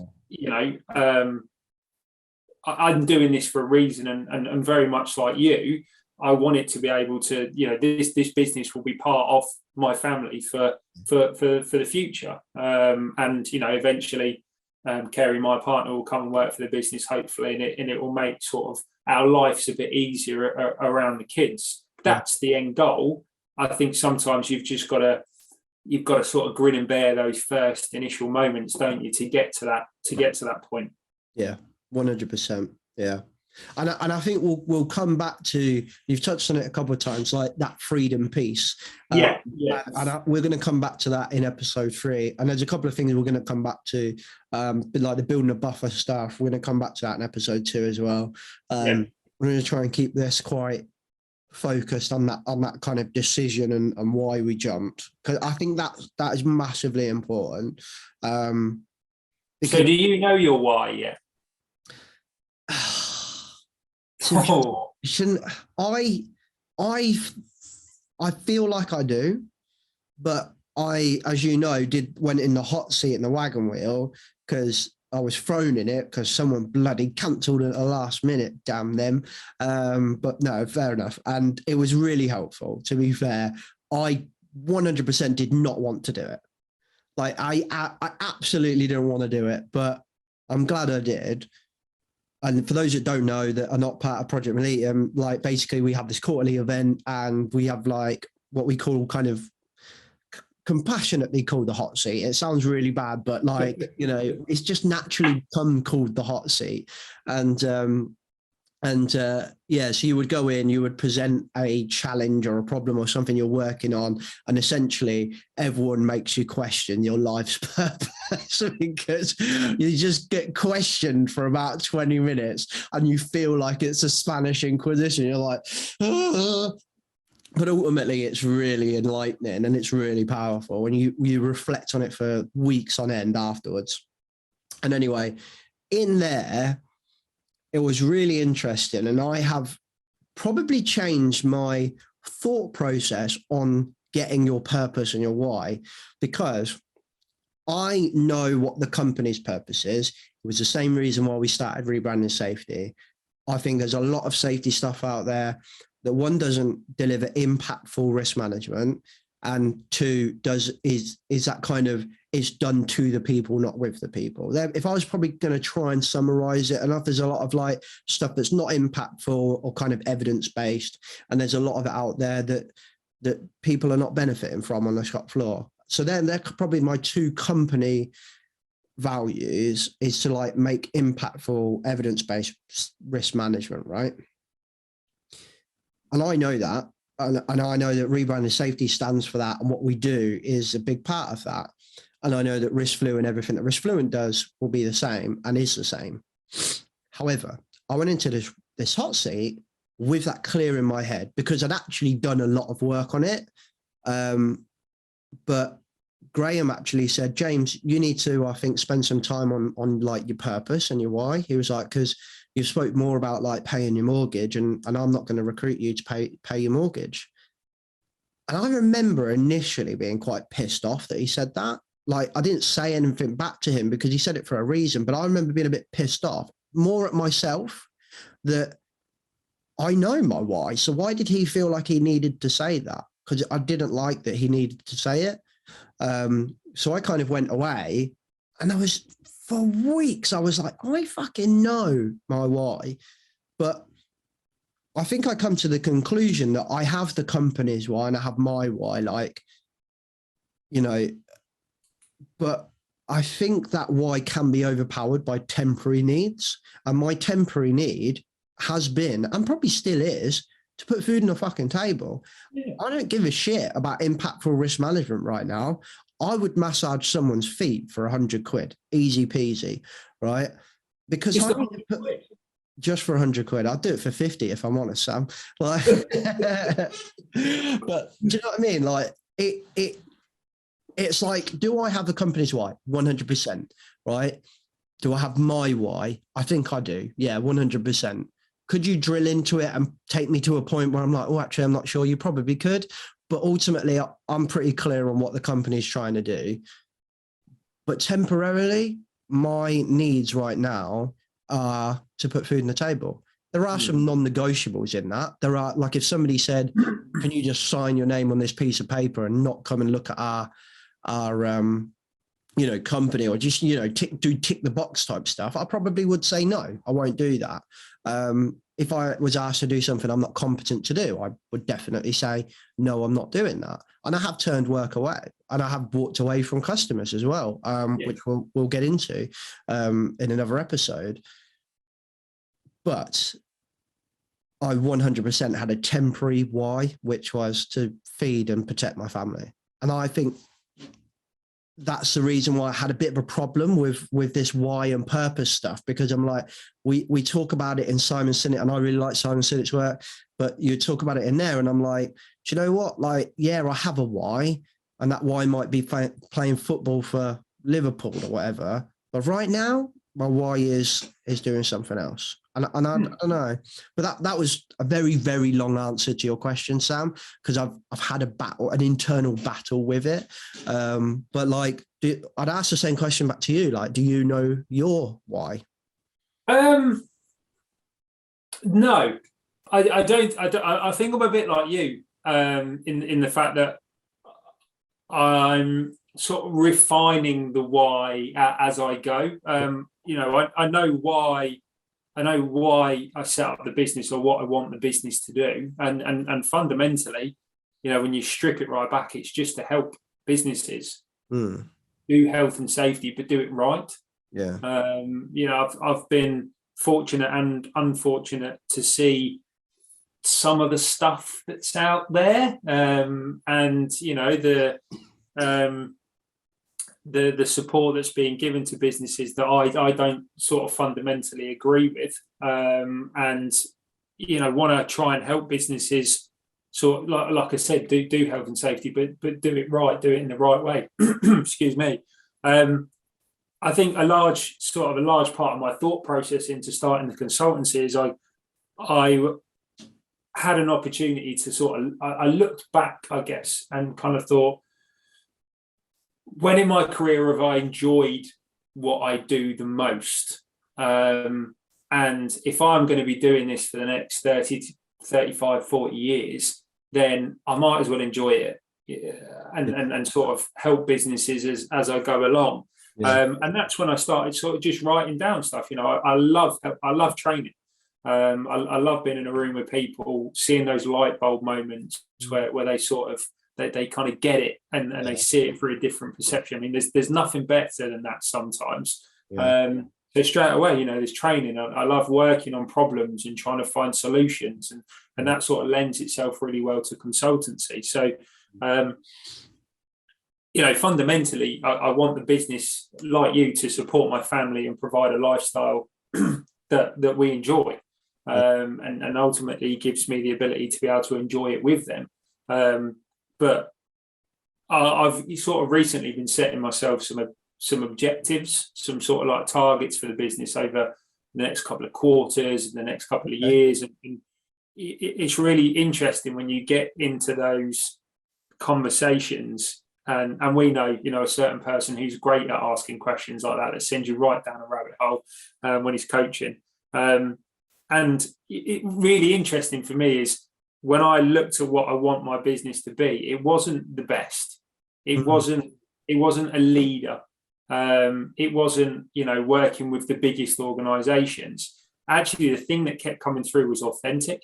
I'm doing this for a reason, and very much like you, I want it to be able to, this business will be part of my family for the future. And eventually, Kerry, my partner, will come and work for the business, hopefully, and it will make sort of our lives a bit easier around the kids. That's the end goal. I think sometimes you've got to sort of grin and bear those first initial moments, don't you, to get to that point. Yeah. 100%. Yeah. And I think we'll come back to, you've touched on it a couple of times, like that freedom piece. Yeah. And we're going to come back to that in episode 3. And there's a couple of things we're going to come back to, like the building a buffer stuff. We're going to come back to that in episode 2 as well. We're going to try and keep this quite focused on that kind of decision and why we jumped, because I think that is massively important. So do you know your why yet? Shouldn't I feel like I do, but I, as you know, went in the hot seat in the wagon wheel because I was thrown in it because someone bloody cancelled at the last minute, damn them. But no, fair enough. And it was really helpful, to be fair. I 100% did not want to do it. Like I absolutely didn't want to do it, but I'm glad I did. And for those that don't know, that are not part of Project Mollitiam, like basically we have this quarterly event and we have like what we call kind of compassionately called the hot seat. It sounds really bad, but like, you know, it's just naturally become called the hot seat. Yeah, so you would go in, you would present a challenge or a problem or something you're working on, and essentially everyone makes you question your life's purpose because you just get questioned for about 20 minutes and you feel like it's a Spanish Inquisition. You're like, ah. But ultimately it's really enlightening and it's really powerful when you reflect on it for weeks on end afterwards. And anyway, in there, it was really interesting, and I have probably changed my thought process on getting your purpose and your why, because I know what the company's purpose is. It was the same reason why we started Rebranding Safety. I think there's a lot of safety stuff out there that, one, doesn't deliver impactful risk management, and two, is that kind of is done to the people, not with the people. If I was probably going to try and summarize it enough, there's a lot of like stuff that's not impactful or kind of evidence-based, and there's a lot of it out there that people are not benefiting from on the shop floor. So then they're probably my two company values, is to like make impactful evidence-based risk management, right? And I know that. And I know that Rebranding Safety stands for that, and what we do is a big part of that. And I know that RiskFluent and everything that RiskFluent does will be the same and is the same. However, I went into this hot seat with that clear in my head because I'd actually done a lot of work on it. But Graham actually said, James, you need to, I think, spend some time on like your purpose and your why. He was like, because you spoke more about like paying your mortgage, and I'm not going to recruit you to pay your mortgage. And I remember initially being quite pissed off that he said that. Like, I didn't say anything back to him because he said it for a reason, but I remember being a bit pissed off, more at myself, that I know my why. So why did he feel like he needed to say that? Because I didn't like that he needed to say it. So I kind of went away, and for weeks, I was like, I fucking know my why. But I think I come to the conclusion that I have the company's why and I have my why, like, you know, but I think that why can be overpowered by temporary needs. And my temporary need has been, and probably still is, to put food on the fucking table. Yeah. I don't give a shit about impactful risk management right now. I would massage someone's feet for 100 quid, easy peasy, right? Because just for 100 quid, I'd do it for 50 if I'm honest, Sam. Like, but do you know what I mean? Like, it's like, do I have the company's why? 100%, right? Do I have my why? I think I do. Yeah, 100%. Could you drill into it and take me to a point where I'm like, oh, actually, I'm not sure? You probably could. But ultimately, I'm pretty clear on what the company's trying to do. But temporarily, my needs right now are to put food on the table. There are some non-negotiables in that. There are, like, if somebody said, can you just sign your name on this piece of paper and not come and look at our you know, company, or just, you know, tick the box type stuff, I probably would say, no, I won't do that. If I was asked to do something I'm not competent to do, I would definitely say, no, I'm not doing that. And I have turned work away, and I have walked away from customers as well, which we'll get into in another episode. But I 100% had a temporary why, which was to feed and protect my family. And I think that's the reason why I had a bit of a problem with this why and purpose stuff, because I'm like, we talk about it in Simon Sinek, and I really like Simon Sinek's work, but you talk about it in there, and I'm like, do you know what? Like, yeah, I have a why, and that why might be playing football for Liverpool or whatever. But right now, my why is doing something else. And I don't know, but that was a very, very long answer to your question, Sam, because I've had an internal battle with it. But like, I'd ask the same question back to you. Like, do you know your why? No, I don't. I think I'm a bit like you, in the fact that I'm sort of refining the why as I go. I know why. I know why I set up the business, or what I want the business to do, and fundamentally, when you strip it right back, it's just to help businesses do health and safety, but do it right. Yeah. I've been fortunate and unfortunate to see some of the stuff that's out there, and the support that's being given to businesses that I don't sort of fundamentally agree with, and want to try and help businesses sort of, like I said, do health and safety, but do it right, do it in the right way. Excuse me. I think a large part of my thought process into starting the consultancy is I had an opportunity to I looked back, I guess, and kind of thought, when in my career have I enjoyed what I do the most? And if I'm going to be doing this for the next 30 to 35, 40 years, then I might as well enjoy it, and sort of help businesses as I go along. Yeah. And that's when I started sort of just writing down stuff. I love training. I love being in a room with people, seeing those light bulb moments where they sort of, they kind of get it, and they see it through a different perception. I mean, there's nothing better than that sometimes. Yeah. So straight away, there's training. I love working on problems and trying to find solutions, and that sort of lends itself really well to consultancy. So, fundamentally, I want the business, like you, to support my family and provide a lifestyle that we enjoy, and ultimately gives me the ability to be able to enjoy it with them. But I've sort of recently been setting myself some objectives, some sort of like targets for the business over the next couple of quarters and the next couple of years. And it's really interesting when you get into those conversations, and we know, a certain person who's great at asking questions like that sends you right down a rabbit hole when he's coaching. And it really interesting for me is, when I looked at what I want my business to be, it wasn't the best. It wasn't a leader. It wasn't, working with the biggest organizations. Actually, the thing that kept coming through was authentic,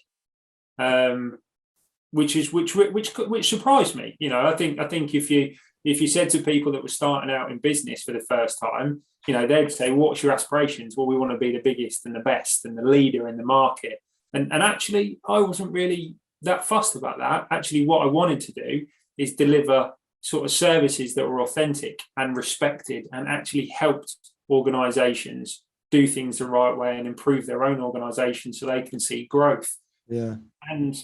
which surprised me. I think if you said to people that were starting out in business for the first time, they'd say, "What's your aspirations?" Well, we want to be the biggest and the best and the leader in the market. And actually, I wasn't really that fussed about that. Actually, what I wanted to do is deliver sort of services that were authentic and respected, and actually helped organizations do things the right way and improve their own organization so they can see growth. Yeah. And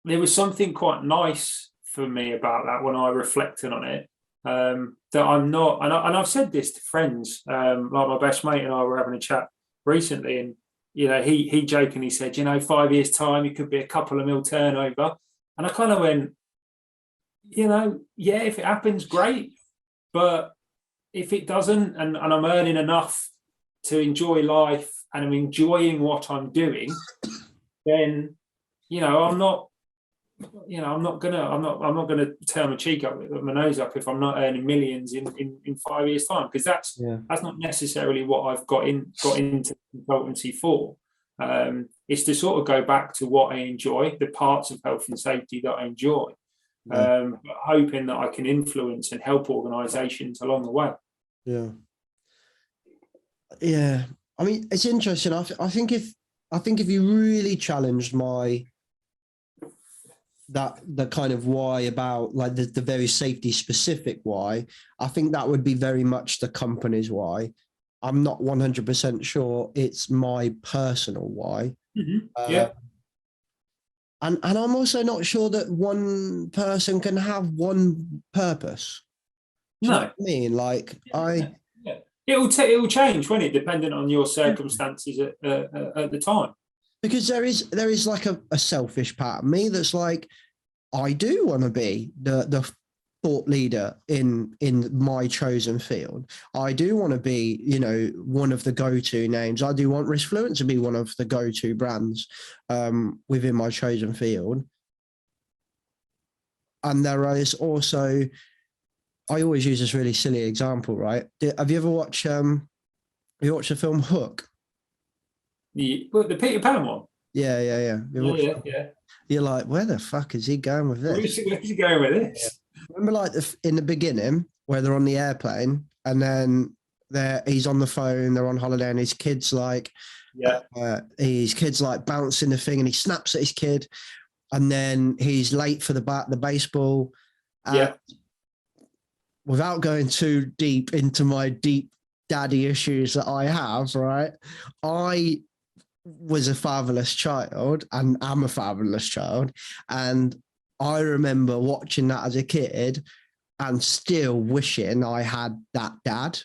there was something quite nice for me about that when I reflected on it, that I'm not, and I've said this to friends, like my best mate and I were having a chat recently, and he jokingly said, 5 years time, it could be a couple of mil turnover. And I kind of went, yeah, if it happens, great. But if it doesn't, and I'm earning enough to enjoy life, and I'm enjoying what I'm doing, then, I'm not gonna turn my cheek up, my nose up, if I'm not earning millions in 5 years time, because that's not necessarily what I've got into consultancy for. It's to sort of go back to what I enjoy, the parts of health and safety that I enjoy, but hoping that I can influence and help organisations along the way. Yeah. I mean, it's interesting. I think if you really challenged the kind of why about like the very safety specific why, I think that would be very much the company's why. I'm not 100% sure it's my personal why. Yeah. And I'm also not sure that one person can have one purpose. Do you know what I mean? Like It'll change, won't it, depending on your circumstances at the time. Because there is like a selfish part of me that's like, I do want to be the thought leader in my chosen field. I do want to be, you know, one of the go-to names. I do want Riskfluent to be one of the go-to brands within my chosen field. And there is also, I always use this really silly example, right? Have you ever watched the film Hook? The Peter Pan one? Yeah. Yeah. You're like, where the fuck is he going with this? Where's he going with this? Remember, like in the beginning, where they're on the airplane, and then he's on the phone, they're on holiday, and his kid's like, bouncing the thing, and he snaps at his kid, and then he's late for the baseball. Without going too deep into my deep daddy issues that I have, right? I was a fatherless child and am a fatherless child. And I remember watching that as a kid and still wishing I had that dad,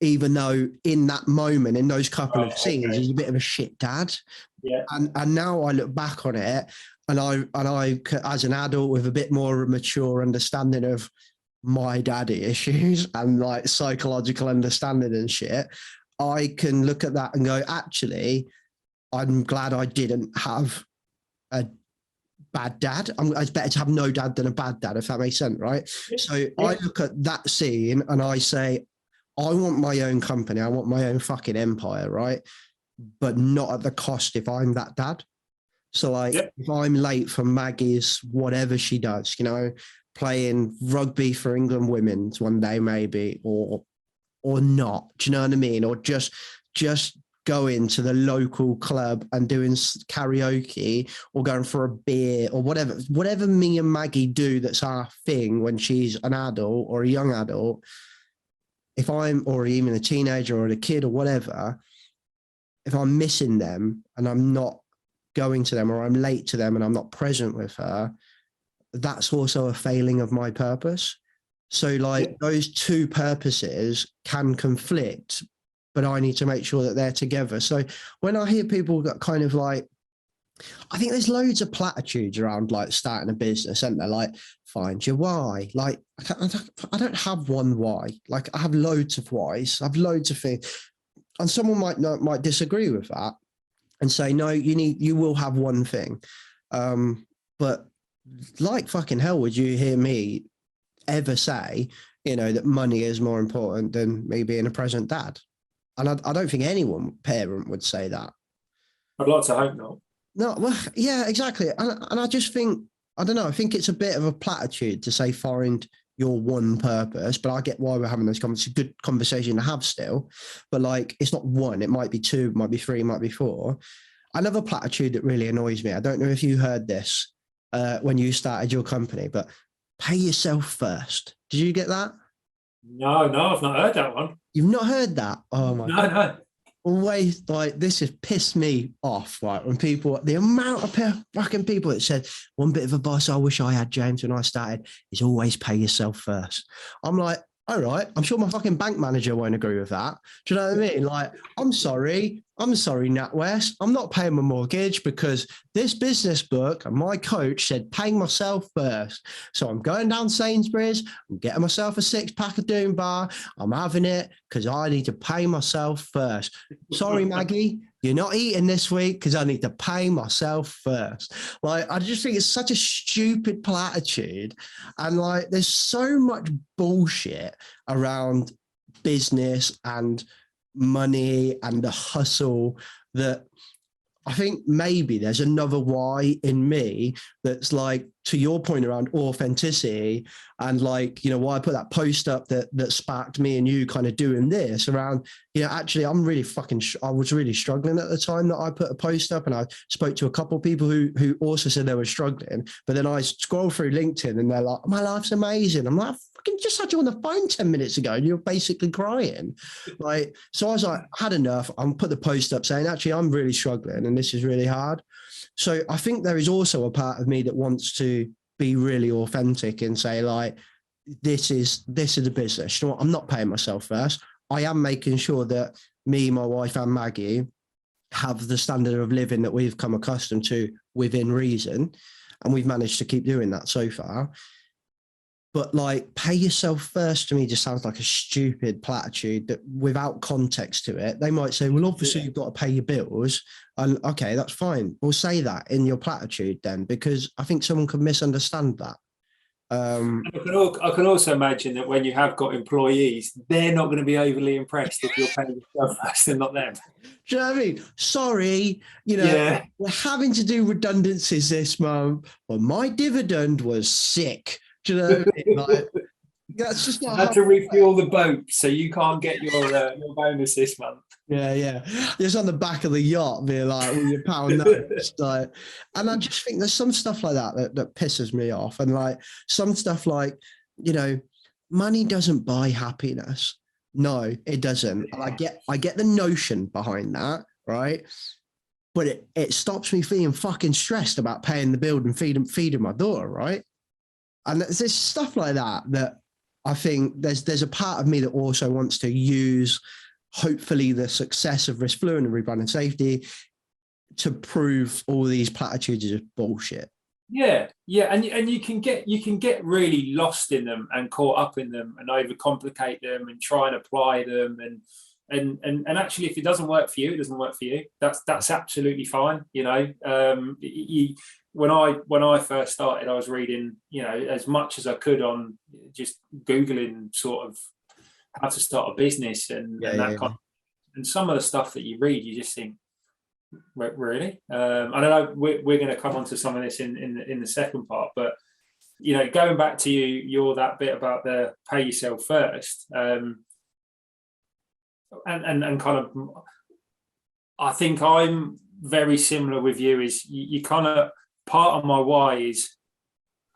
even though in that moment, in those couple of scenes, he's a bit of a shit dad. Yeah. And now I look back on it and I, as an adult with a bit more of a mature understanding of my daddy issues and like psychological understanding and shit, I can look at that and go, actually, I'm glad I didn't have a bad dad. It's better to have no dad than a bad dad, if that makes sense, right? So I look at that scene and I say, I want my own company. I want my own fucking empire, right? But not at the cost if I'm that dad. So like if I'm late for Maggie's whatever she does, you know, playing rugby for England women's one day maybe, or not, do you know what I mean? Or just going to the local club and doing karaoke or going for a beer or whatever me and Maggie do that's our thing when she's an adult or a young adult. If I'm, or even a teenager or a kid or whatever, if I'm missing them and I'm not going to them or I'm late to them and I'm not present with her, that's also a failing of my purpose. So like those two purposes can conflict, but I need to make sure that they're together. So when I hear people that kind of like, I think there's loads of platitudes around like starting a business, and they're like, find your why. Like I don't have one why. Like I have loads of whys. I have loads of things. And someone might disagree with that and say, no, you will have one thing. But like fucking hell, would you hear me ever say, you know, that money is more important than me being a present dad? And I don't think parent would say that. I'd like to hope not. No, well, yeah, exactly. And I just think, I don't know, I think it's a bit of a platitude to say find your one purpose, but I get why we're having those conversations. It's a good conversation to have still, but like, it's not one, it might be two, it might be three, it might be four. Another platitude that really annoys me, I don't know if you heard this when you started your company, but pay yourself first. Did you get that? No, I've not heard that one. You've not heard that? Oh my God. No. Always, like, this has pissed me off, right? When people, the amount of fucking people that said, one bit of advice I wish I had, James, when I started, is always pay yourself first. I'm like, all right, I'm sure my fucking bank manager won't agree with that. Do you know what I mean? Like, I'm sorry, NatWest. I'm not paying my mortgage because this business book and my coach said paying myself first. So I'm going down Sainsbury's, I'm getting myself a 6-pack of Doom Bar. I'm having it because I need to pay myself first. Sorry, Maggie, you're not eating this week because I need to pay myself first. Like, I just think it's such a stupid platitude. And like, there's so much bullshit around business and money and the hustle that I think maybe there's another why in me that's like, to your point around authenticity, and like, you know, why I put that post up that sparked me and you kind of doing this around, you know, actually I'm really I was really struggling at the time that I put a post up, and I spoke to a couple of people who also said they were struggling, but then I scroll through LinkedIn and they're like, my life's amazing. I'm like, I fucking just had you on the phone 10 minutes ago and you're basically crying. Like, so I was like, I had enough. I'm put the post up saying, actually, I'm really struggling and this is really hard. So I think there is also a part of me that wants to be really authentic and say, like, this is the business. You know what? I'm not paying myself first. I am making sure that me, my wife, and Maggie have the standard of living that we've come accustomed to within reason. And we've managed to keep doing that so far. But like, pay yourself first to me just sounds like a stupid platitude that without context to it, they might say, well, obviously you've got to pay your bills. And okay, that's fine. We'll say that in your platitude then, because I think someone could misunderstand that. I can also imagine that when you have got employees, they're not going to be overly impressed if you're paying yourself first and not them. Do you know what I mean? Sorry, you know, we're having to do redundancies this month, but my dividend was sick. Do you know what I mean? Like, that's just not. I had to refuel the boat, so you can't get your bonus this month. Yeah. Just on the back of the yacht, being like, with your pound notes. Like, and I just think there's some stuff like that pisses me off. And like some stuff like, you know, money doesn't buy happiness. No, it doesn't. And I get the notion behind that, right? But it stops me feeling fucking stressed about paying the bill and feeding my daughter, right? And there's stuff like that I think there's a part of me that also wants to use, hopefully, the success of Risk Fluent and Rebranding Safety to prove all these platitudes are just bullshit. Yeah, and you can get really lost in them and caught up in them and overcomplicate them and try and apply them and actually, if it doesn't work for you, it doesn't work for you. That's absolutely fine. You know, when I first started, I was reading, you know, as much as I could on just Googling sort of how to start a business and that kind of, and some of the stuff that you read, you just think, really? I don't know. We're going to come on to some of this in the second part, but you know, going back to you're that bit about the pay yourself first, and kind of, I think I'm very similar with you. Is you kind of, part of my why is,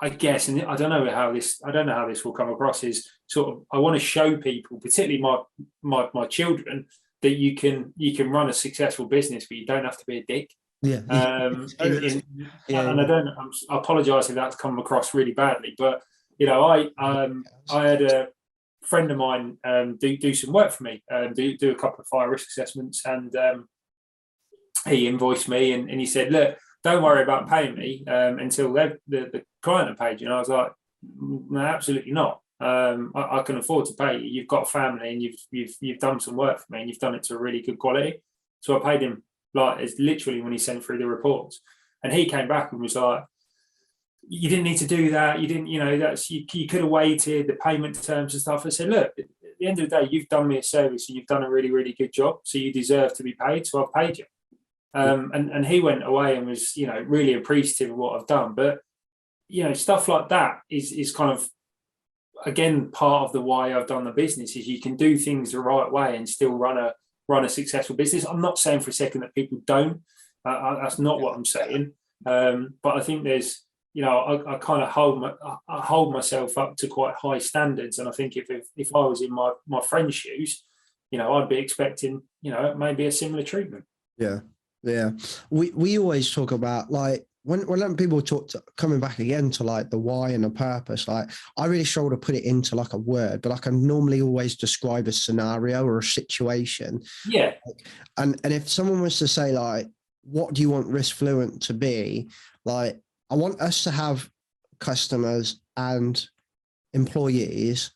I guess, and I don't know how this will come across, is sort of, I want to show people, particularly my children, that you can run a successful business, but you don't have to be a dick. Yeah. And I apologise if that's come across really badly, but you know, I had a friend of mine do some work for me, do a couple of fire risk assessments, and he invoiced me and he said, look, don't worry about paying me until the client have paid you. And I was like, no, absolutely not. I can afford to pay you. You've got a family and you've done some work for me and you've done it to a really good quality. So I paid him, like, it's literally when he sent through the reports. And he came back and was like, you didn't need to do that. You didn't, you know, that's you could have waited, the payment terms and stuff. I said, look, at the end of the day, you've done me a service and you've done a really, really good job. So you deserve to be paid. So I've paid you. And he went away and was, you know, really appreciative of what I've done. But, you know, stuff like that is kind of, again, part of the why I've done the business, is you can do things the right way and still run a successful business. I'm not saying for a second that people don't. That's not what I'm saying. But I think there's, you know, I kind of hold myself up to quite high standards. And I think if I was in my friend's shoes, you know, I'd be expecting, you know, maybe a similar treatment. Yeah. Yeah. We always talk about, like, when people talk coming back again to like the why and the purpose, like, I really struggle to put it into like a word, but I can normally always describe a scenario or a situation. Yeah. And if someone was to say, like, what do you want Risk Fluent to be? Like, I want us to have customers and employees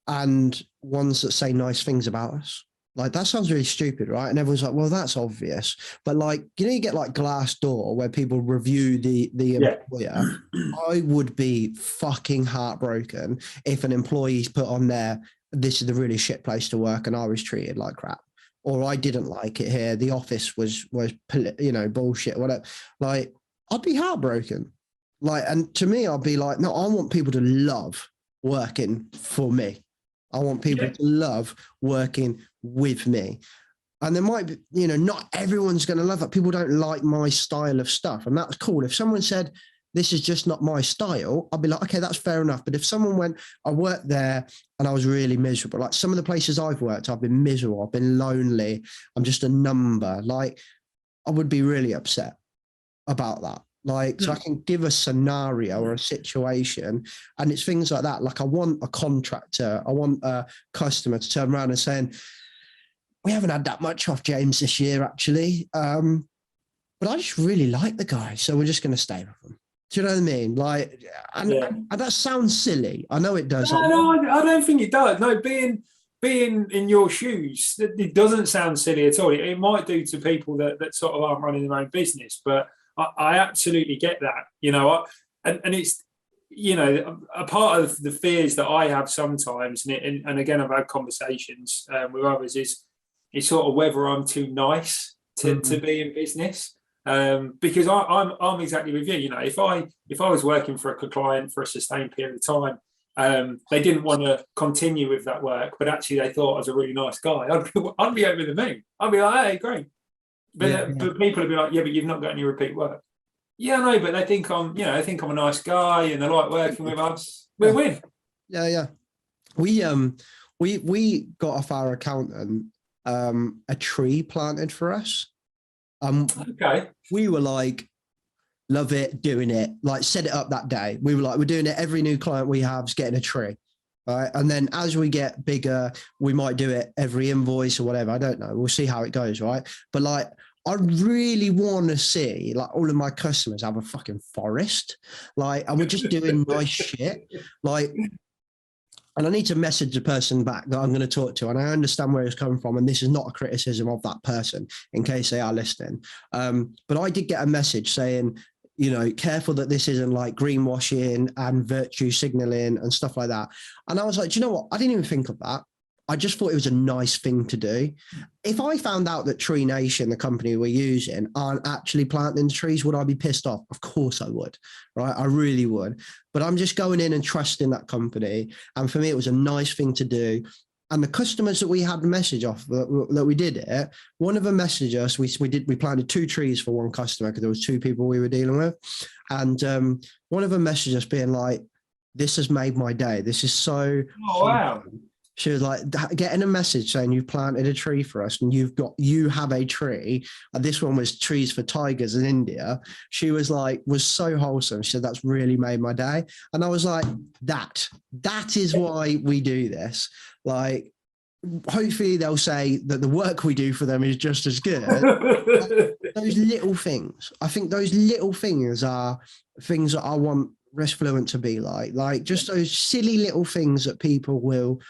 and ones that say nice things about us. Like, that sounds really stupid, right? And everyone's like, well, that's obvious. But like, you know, you get like Glassdoor where people review the employer. I would be fucking heartbroken if an employee's put on there, this is a really shit place to work and I was treated like crap. or I didn't like it here, the office was bullshit, whatever, like, I'd be heartbroken. Like, and to me, I'd be like, no, I want people to love working for me. I want people to love working with me. And there might be, not everyone's going to love it. People don't like my style of stuff. And that's cool. If someone said, this is just not my style, I'd be like, okay, that's fair enough. But if someone went, I worked there and I was really miserable, like some of the places I've worked, I've been miserable, I've been lonely, I'm just a number. Like, I would be really upset about that. Like, so I can give a scenario or a situation, and it's things like that. Like, I want a contractor, I want a customer to turn around and saying, we haven't had that much off James this year, actually. But I just really like the guy, so we're just going to stay with him. Do you know what I mean? Like, and that sounds silly. I know it does. No, I don't think it does. No, being in your shoes, it doesn't sound silly at all. It might do to people that sort of aren't running their own business, but I absolutely get that. And it's, a part of the fears that I have sometimes, and again, I've had conversations with others, is sort of whether I'm too nice to be in business. Because I'm exactly with you. If I was working for a client for a sustained period of time, they didn't want to continue with that work, but actually they thought I was a really nice guy, I'd be over the moon. I'd be like, hey, great. But people would be like, yeah, but you've not got any repeat work. Yeah, no, but they think I'm a nice guy and they like working with us. We win. Yeah. We got off our accountant a tree planted for us. Okay. We were like, love it, doing it, like set it up that day. We were like, we're doing it. Every new client we have is getting a tree. Right. And then as we get bigger, we might do it every invoice or whatever. I don't know. We'll see how it goes. Right. But like, I really want to see like all of my customers have a fucking forest. Like, and we're just doing nice shit. Like, and I need to message the person back that I'm going to talk to. And I understand where it's coming from. And this is not a criticism of that person in case they are listening. But I did get a message saying, careful that this isn't like greenwashing and virtue signaling and stuff like that. And I was like, do you know what? I didn't even think of that. I just thought it was a nice thing to do. If I found out that Tree Nation, the company we're using, aren't actually planting trees, would I be pissed off? Of course I would, right? I really would. But I'm just going in and trusting that company. And for me, it was a nice thing to do. And the customers that we had the message off that we did it, one of them messaged us. We planted 2 trees for one customer because there was 2 people we were dealing with. And one of them messaged us being like, this has made my day. This is so wow. She was like getting a message saying you've planted a tree for us and you have a tree. And this one was trees for tigers in India. She was so wholesome. She said, that's really made my day. And I was like, that is why we do this. Like, hopefully they'll say that the work we do for them is just as good. Those little things. I think those little things are things that I want Riskfluent to be like just those silly little things that people will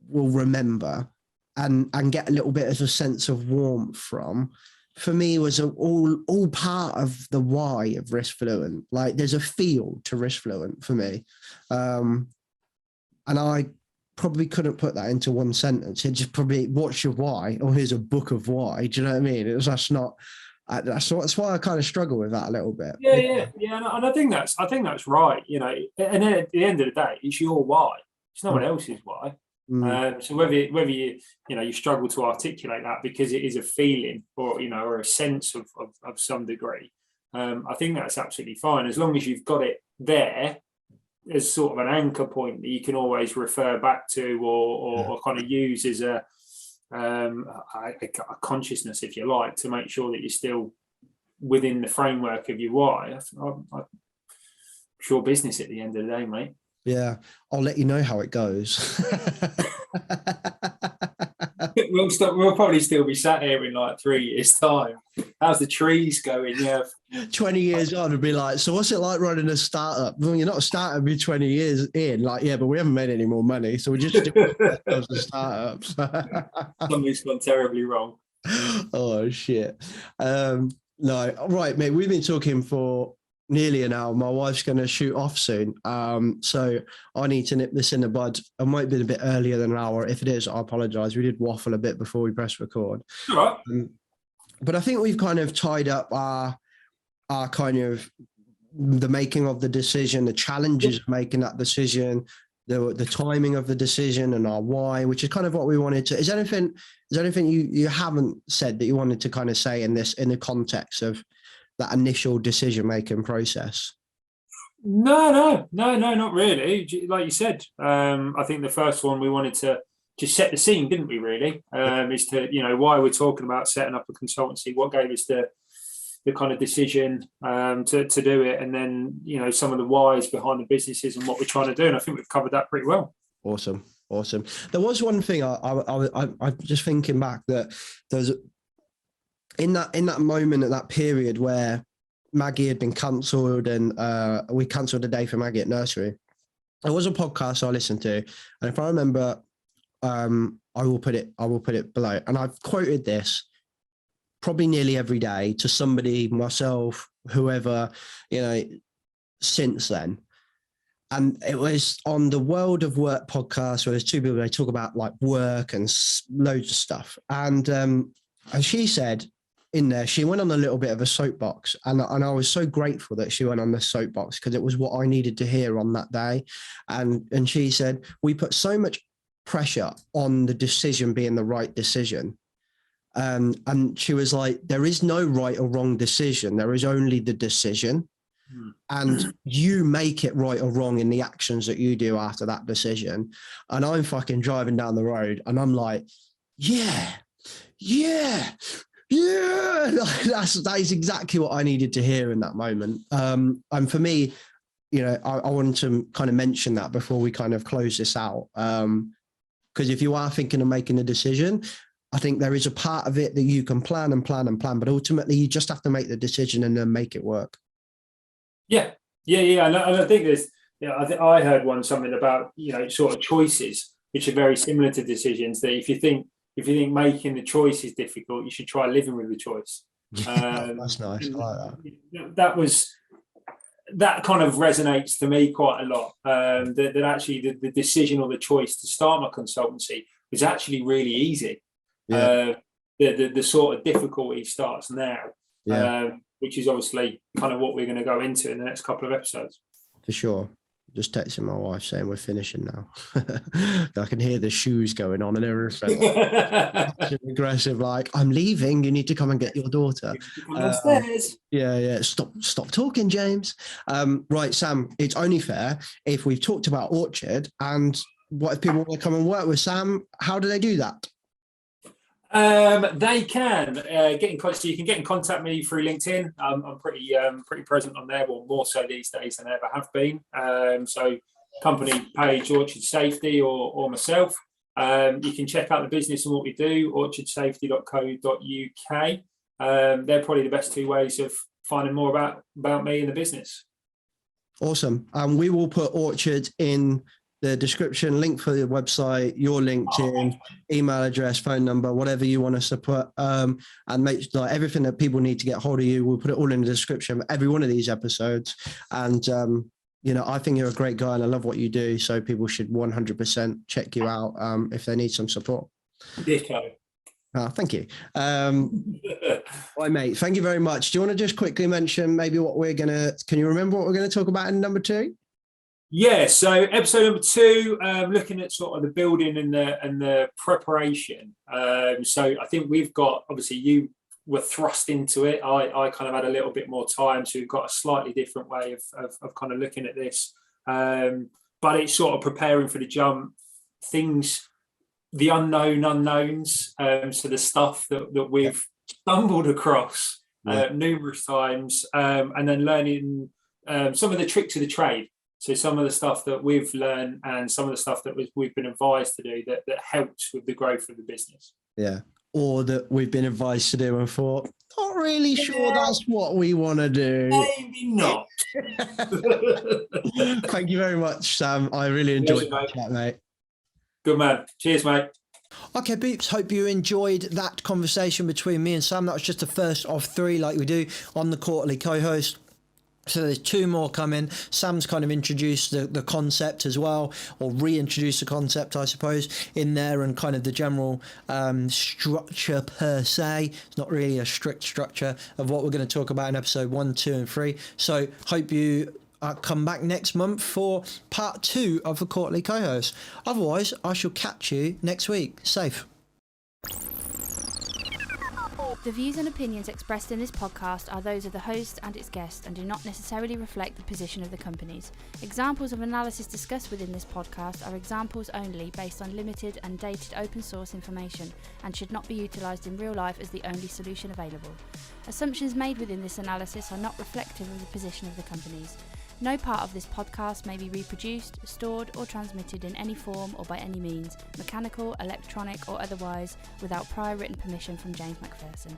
remember and get a little bit of a sense of warmth from, for me was all part of the why of Riskfluent. Like, there's a feel to Riskfluent for me. And I probably couldn't put that into one sentence. It just probably, what's your why? Or here's a book of why. Do you know what I mean? That's why I kind of struggle with that a little bit. Yeah. And I think that's right. And then at the end of the day, it's your why. It's no one else's why. So whether you struggle to articulate that because it is a feeling or a sense of some degree, I think that's absolutely fine as long as you've got it there as sort of an anchor point that you can always refer back to or kind of use as a consciousness, if you like, to make sure that you're still within the framework of your why. It's your business at the end of the day, mate. Yeah, I'll let you know how it goes. We'll probably still be sat here in like 3 years' time. How's the trees going? Yeah. 20 years on, it'd be like, so what's it like running a startup? Well, you're not a startup, be 20 years in. Like, yeah, but we haven't made any more money, so we're just doing the startups. Something's gone terribly wrong. Oh shit. No, right, mate. We've been talking for nearly an hour. My wife's going to shoot off soon. So I need to nip this in the bud. I might be a bit earlier than an hour. If it is, I apologize. We did waffle a bit before we press record. All right. But I think we've kind of tied up our kind of the making of the decision, the challenges of making that decision, the timing of the decision, and our why, which is kind of what we wanted to. Is there anything you haven't said that you wanted to kind of say in the context of that initial decision making process? No, not really. Like you said, I think the first one we wanted to just set the scene, didn't we? Really, is to why we're talking about setting up a consultancy. What gave us the kind of decision to do it, and then some of the whys behind the businesses and what we're trying to do. And I think we've covered that pretty well. Awesome. There was one thing I'm just thinking back that there's in that moment, at that period where Maggie had been cancelled and we cancelled a day for Maggie at nursery. There was a podcast I listened to, and if I remember, I will put it below. And I've quoted this probably nearly every day to somebody, myself, whoever, since then. And it was on the World of Work podcast where there's two people, they talk about like work and loads of stuff. And she said in there, she went on a little bit of a soapbox. And I was so grateful that she went on the soapbox because it was what I needed to hear on that day. And she said, we put so much pressure on the decision being the right decision. And she was like, there is no right or wrong decision. There is only the decision. And you make it right or wrong in the actions that you do after that decision. And I'm fucking driving down the road and I'm like, yeah. That is exactly what I needed to hear in that moment. And for me, I wanted to kind of mention that before we kind of close this out. Because if you are thinking of making a decision, I think there is a part of it that you can plan, but ultimately you just have to make the decision and then make it work. Yeah. And I think there's, I heard something about, sort of choices, which are very similar to decisions, that if you think making the choice is difficult, you should try living with the choice. That's nice. I like that. That kind of resonates to me quite a lot. That actually the decision or the choice to start my consultancy was actually really easy. Yeah. The sort of difficulty starts now. Yeah. Which is obviously kind of what we're going to go into in the next couple of episodes. For sure. Just texting my wife saying we're finishing now. I can hear the shoes going on and everything. Aggressive, like, I'm leaving. You need to come and get your daughter. Downstairs. Yeah. Stop talking, James. Right, Sam, it's only fair if we've talked about Orchard, and what if people want to come and work with Sam? How do they do that? They can get in contact. So you can get in contact with me through LinkedIn. I'm pretty present on there, well, more so these days than I ever have been. So company page Orchard Safety or myself. You can check out the business and what we do, orchardsafety.co.uk. They're probably the best two ways of finding more about me and the business. Awesome. We will put Orchard in the description, link for the website, your LinkedIn, email address, phone number, whatever you want us to put, and make like everything that people need to get hold of you. We'll put it all in the description of every one of these episodes. And, I think you're a great guy and I love what you do. So people should 100% check you out if they need some support. Ditto. Thank you. Right, mate. Thank you very much. Do you want to just quickly mention maybe can you remember what we're going to talk about in number 2? Yeah, so episode number 2, looking at sort of the building and the preparation. So I think we've got, obviously you were thrust into it. I kind of had a little bit more time, so we've got a slightly different way of kind of looking at this. But it's sort of preparing for the jump, things, the unknowns. So the stuff that we've stumbled across numerous times, and then learning some of the tricks of the trade. So some of the stuff that we've learned and some of the stuff that we've been advised to do that helps with the growth of the business. Yeah. Or that we've been advised to do and thought, not really sure that's what we want to do. Maybe not. Thank you very much, Sam. I really enjoyed that chat, mate. Good man. Cheers, mate. Okay, peeps, hope you enjoyed that conversation between me and Sam. That was just the first of 3 like we do on the quarterly co-host. So there's 2 more coming. Sam's kind of introduced the concept as well, or reintroduced the concept, I suppose, in there, and kind of the general structure per se. It's not really a strict structure of what we're going to talk about in episode 1, 2 and 3. So hope you come back next month for part 2 of the quarterly co-host. Otherwise, I shall catch you next week. Safe. The views and opinions expressed in this podcast are those of the host and its guest and do not necessarily reflect the position of the companies. Examples of analysis discussed within this podcast are examples only based on limited and dated open source information and should not be utilised in real life as the only solution available. Assumptions made within this analysis are not reflective of the position of the companies. No part of this podcast may be reproduced, stored or transmitted in any form or by any means, mechanical, electronic or otherwise, without prior written permission from James MacPherson.